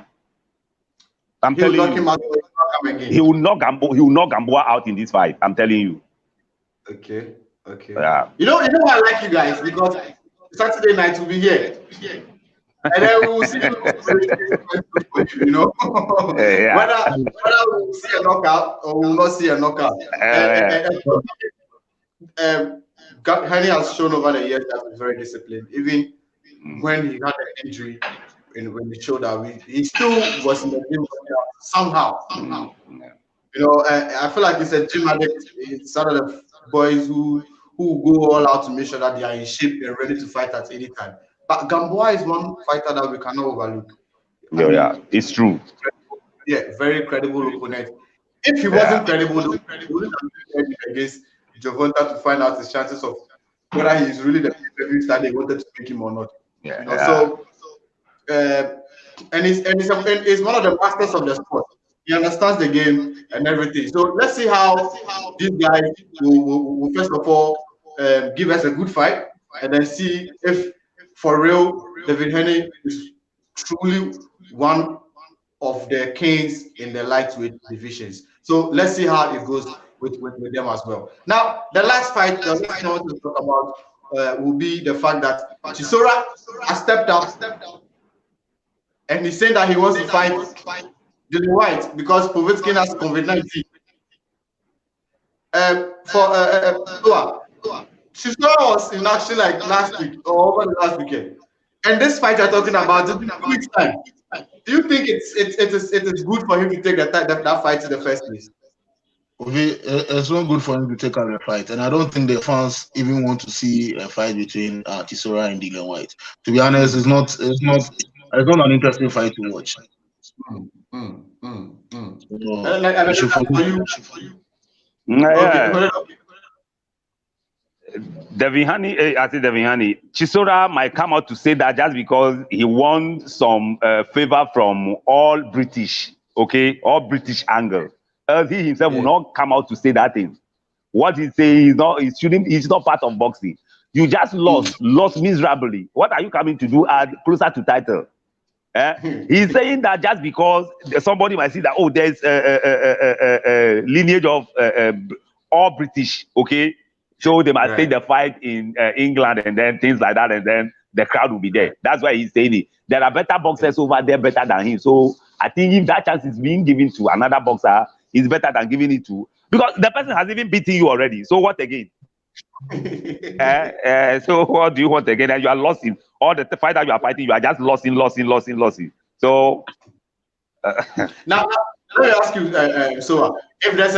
I'm telling you, he will knock Gamboa out in this fight. I'm telling you. Okay. Yeah. You know I like you guys because Saturday night will be here. And then we will see you know. Whether we will see a knockout or we will not see a knockout. Haney has shown over the years that he's very disciplined. Even when he had an injury when he showed up, he still was in the gym somehow. You know, I feel like he's a gym addict. He's one of the boys who go all out to make sure that they are in shape and ready to fight at any time. But Gamboa is one fighter that we cannot overlook. Yeah, it's true. Yeah, very credible opponent. If he wasn't credible, he wouldn't have been against Devonta to find out his chances of whether he is really the pay-per-view star they wanted to make him or not. So, and he's one of the masters of the sport. He understands the game and everything. So let's see how these guys will first of all give us a good fight, and then see if for real Devin Haney is truly one of the kings in the lightweight divisions. So let's see how it goes with them as well. Now, the last fight, the last thing I want to talk about will be the fact that Chisora has stepped up, and he's saying that he wants to fight Dillian Whyte because Povetkin has COVID-19. Chisora was in action like last week or over the last weekend, and this fight you're talking about is in 2 weeks' time. Do you think it is good for him to take that fight in the first place? It's not good for him to take out a fight, and I don't think the fans even want to see a fight between Chisora and Dillian Whyte. To be honest, it's not an interesting fight to watch. Devin Haney, Chisora might come out to say that just because he won some favor from all British angle. He himself will not come out to say that thing. What he say is he's not part of boxing. You just lost miserably. What are you coming to do closer to title? He's saying that just because somebody might see that there's a lineage of all British, okay? So they might take the fight in England and then things like that, and then the crowd will be there. That's why he's saying it. There are better boxers over there better than him. So I think if that chance is being given to another boxer, it's better than giving it to, because the person has even beaten you already. So what again? So what do you want again? And you are lost in all the fight that you are fighting. You are just lost in. So now let me ask you, so if there's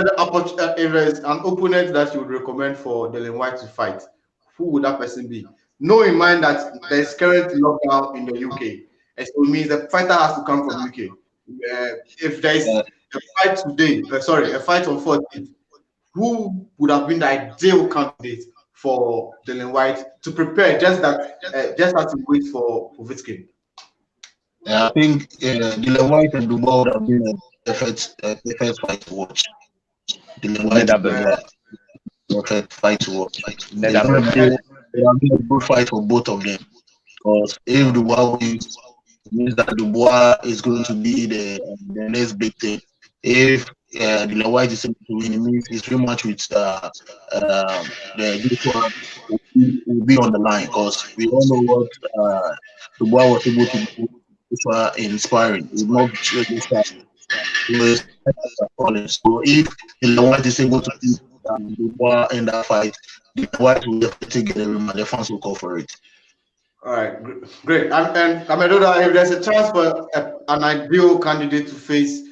if there's an opponent that you would recommend for Dillian Whyte to fight, who would that person be? Know in mind that there's current lockdown in the UK, and so it means the fighter has to come from UK. If there's a fight today, a fight on 14th, who would have been the ideal candidate for Dillian Whyte to prepare just as he waits for Povitsky? I think Dillian Whyte and Dubois would have been the first fight to watch. Dillian Whyte the first fight to watch. It will be a good fight for both of them. Because if Dubois wins, it means that Dubois is going to be the next big thing. If Dillian Whyte is able to win, it means his rematch with the Dubois will be on the line. Because we all know what Dubois was able to do inspiring. It's not really start. So if Dillian Whyte is able to beat Dubois in that fight, Dillian Whyte will definitely get a rematch. The fans will call for it. All right, great. And Amedoda, if there's a chance for an ideal candidate to face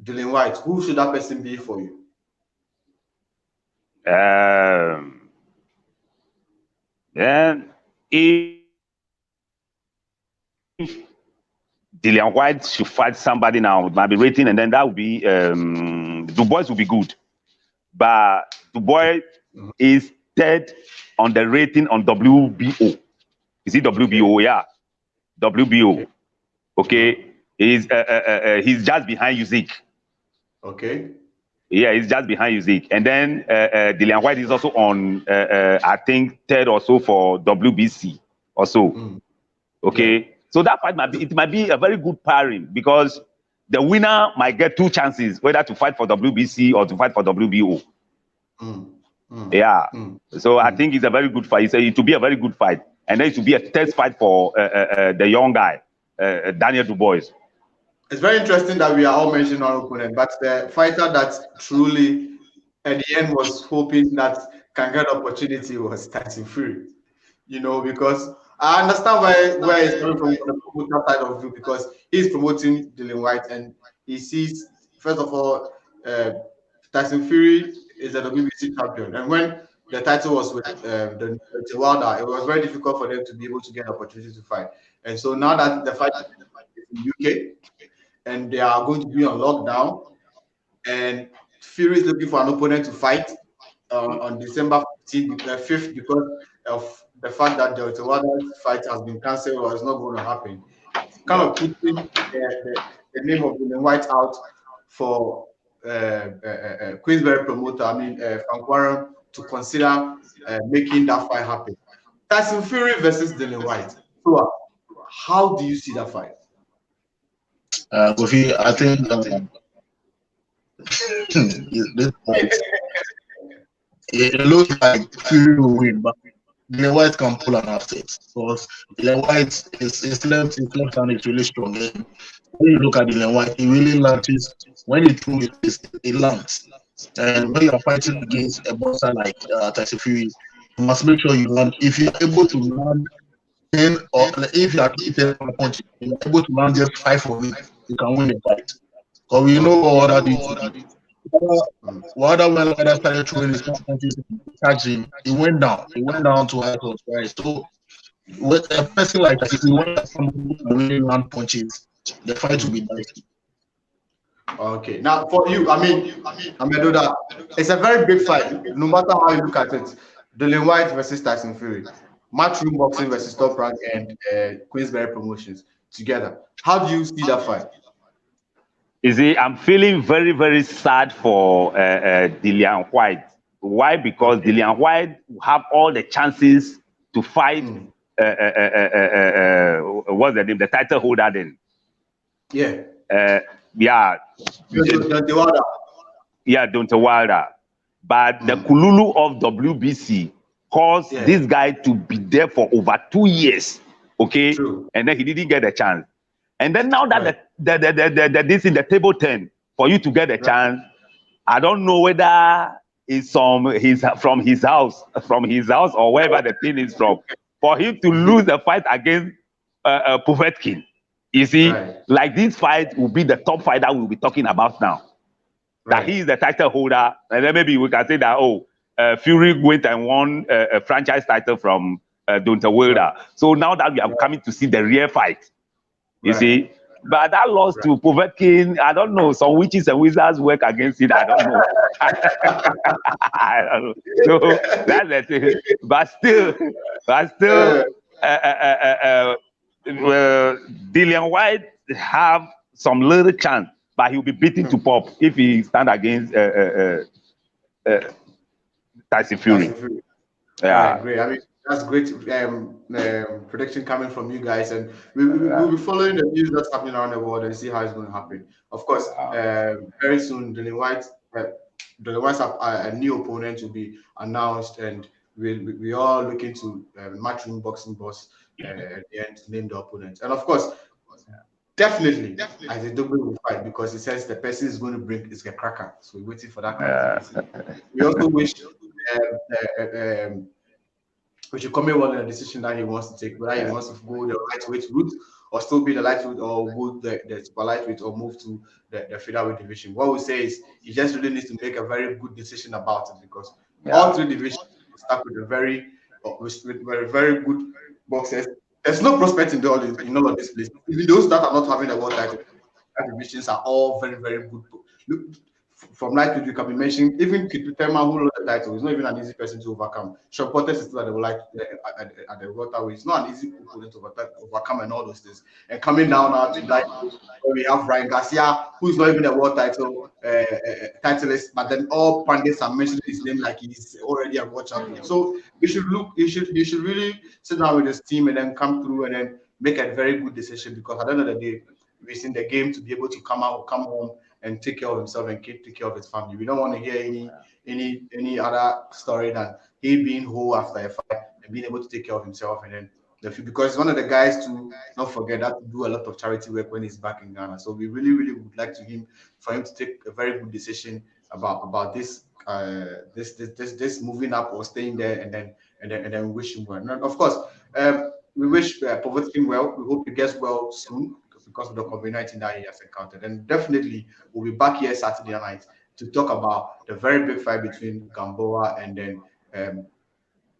Dillian Whyte, who should that person be for you? If Dillian Whyte should fight somebody now, it might be rating, and then that would be Dubois will be good. But Dubois is third on the rating on WBO. Is it WBO? Yeah, WBO. Okay, he's just behind Usyk. Okay. Yeah, he's just behind Usyk, and then Dillian Whyte is also on I think third or so for WBC or so. Okay. Yeah. So that fight might be a very good pairing because the winner might get two chances, whether to fight for WBC or to fight for WBO. So I think it's a very good fight. It will be a very good fight. And then it will be a test fight for the young guy, Daniel Dubois. It's very interesting that we are all mentioning our opponent, but the fighter that truly at the end was hoping that can get opportunity was Tyson Fury. You know, because I understand where he's coming from the promoter side of view, because he's promoting Dillian Whyte and he sees, first of all, Tyson Fury is a WBC champion. And when the title was with the Wilder, it was very difficult for them to be able to get an opportunity to fight. And so now that the fight is in UK and they are going to be on lockdown, and Fury is looking for an opponent to fight on December 5th because of the fact that the Wilder's fight has been cancelled or is not going to happen. It's kind of putting the name of Dillian Whyte out for Queensberry promoter, Frank Warren, to consider making that fight happen. Tyson Fury versus Dillian Whyte. So, how do you see that fight? Kofi, I think this fight, it looks like Fury will win, but Dillian Whyte can pull an upset because Dillian Whyte his left hand is really strong. And when you look at Dillian Whyte, he really lands. When he throws it lands. And when you are fighting against a boxer like Tyson Fury, you must make sure you land. If you are able to land 10, or if you are 10 punches, you are able to land just 5 of it, you can win the fight. Because we know what other did. When Wilder started throwing his punches, catching, he went down. He went down to high close, right? So with a person like that, if you want somebody to really land punches, the fight will be dicey. Okay, now for you, Amedoda, it's a very big fight. No matter how you look at it, Dillian Whyte versus Tyson Fury, Matchroom Boxing versus Top Rank and Queensberry Promotions together. How do you see that fight? You see, I'm feeling very, very sad for Dillian Whyte. Why? Because Dillian Whyte have all the chances to fight. What's the name? The title holder then. Yeah. Deontay Wilder. Yeah, Deontay Wilder. But the Kululu of WBC caused this guy to be there for over 2 years. Okay. True. And then he didn't get a chance. And then now that this in the table 10 for you to get a chance, I don't know whether is from his house or wherever the thing is from. For him to lose the fight against Povetkin, you see, like this fight will be the top fight that we'll be talking about now. That he is the title holder, and then maybe we can say that Fury went and won a franchise title from Deontay Wilder. So now that we are coming to see the real fight, you see. But that loss to Povetkin, I don't know. Some witches and wizards work against it. I don't know. I don't know. So that's the thing. But still, Dillian Whyte have some little chance, but he'll be beaten to pulp if he stand against Tyson Fury. Yeah, great. I mean, that's great prediction coming from you guys, and we'll be following the news that's happening around the world and see how it's going to happen. Of course, very soon, Dillian Whyte's a new opponent will be announced, and we are looking to Matchroom Boxing Boss at the end to name the opponent. And of course, definitely, as a double will fight, because it says the person is going to bring is a cracker. So we're waiting for that. We also wish we should come in on a decision that he wants to take, whether he wants to go the lightweight route or still be the lightweight, or go the super lightweight, or move to the featherweight division. What we say is he just really needs to make a very good decision about it, because all three divisions start with a very good boxers. There's no prospect in all of this place. Even those that are not having a world title, divisions are all very, very good. Look, from lightweight, you can be mentioned, even Kitutema, who lost the title, is not even an easy person to overcome. Sean Porter is still at the welterweight. It's not an easy opponent to overcome, and all those things. And coming down now to lightweight, where we have Ryan Garcia, who's not even a world title titleist, but then all pundits are mentioning his name like he's already a world champion. So you should really sit down with his team and then come through and then make a very good decision, because at the end of the day, we've seen the game to be able to come home and take care of himself and take care of his family. We don't want to hear any other story than he being whole after a fight and being able to take care of himself. And then because he's one of the guys to not forget that to do a lot of charity work when he's back in Ghana. So we really, really would like for him to take a very good decision about this moving up or staying there, and then wish him well. And of course, we wish Povetkin well. We hope he gets well soon, because of the COVID-19 that he has encountered. And definitely we'll be back here Saturday night to talk about the very big fight between Gamboa and then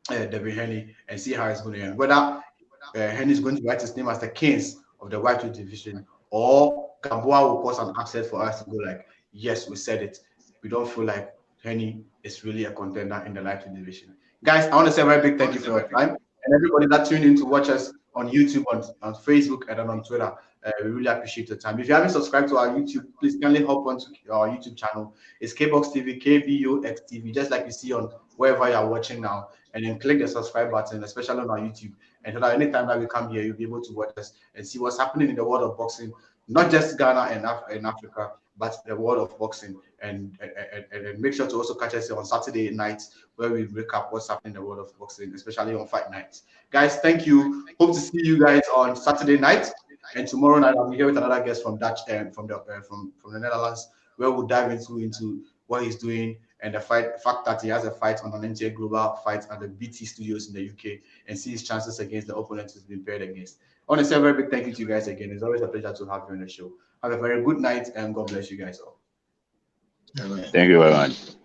Devin Haney, and see how it's going to end. Whether Haney is going to write his name as the kings of the lightweight division, or Gamboa will cause an upset for us to go like, yes, we said it. We don't feel like Haney is really a contender in the lightweight division. Guys, I want to say a very big thank you for your time, and everybody that tuned in to watch us on YouTube, on Facebook, and then on Twitter. We really appreciate your time. If you haven't subscribed to our YouTube, please kindly hop onto our YouTube channel. It's Kboxtv, Kboxtv, just like you see on wherever you are watching now. And then click the subscribe button, especially on our YouTube. And so that anytime that we come here, you'll be able to watch us and see what's happening in the world of boxing, not just Ghana and Africa, but the world of boxing. And make sure to also catch us on Saturday nights, where we recap what's happening in the world of boxing, especially on fight nights. Guys, thank you. Hope to see you guys on Saturday night. And tomorrow night I'll be here with another guest from from the Netherlands, where we'll dive into what he's doing and the fact that he has a fight on an NTA Global fight at the BT Studios in the UK, and see his chances against the opponents he's been paired against. I want to say a very big thank you to you guys again. It's always a pleasure to have you on the show. Have a very good night, and God bless you guys all. Thank you very much.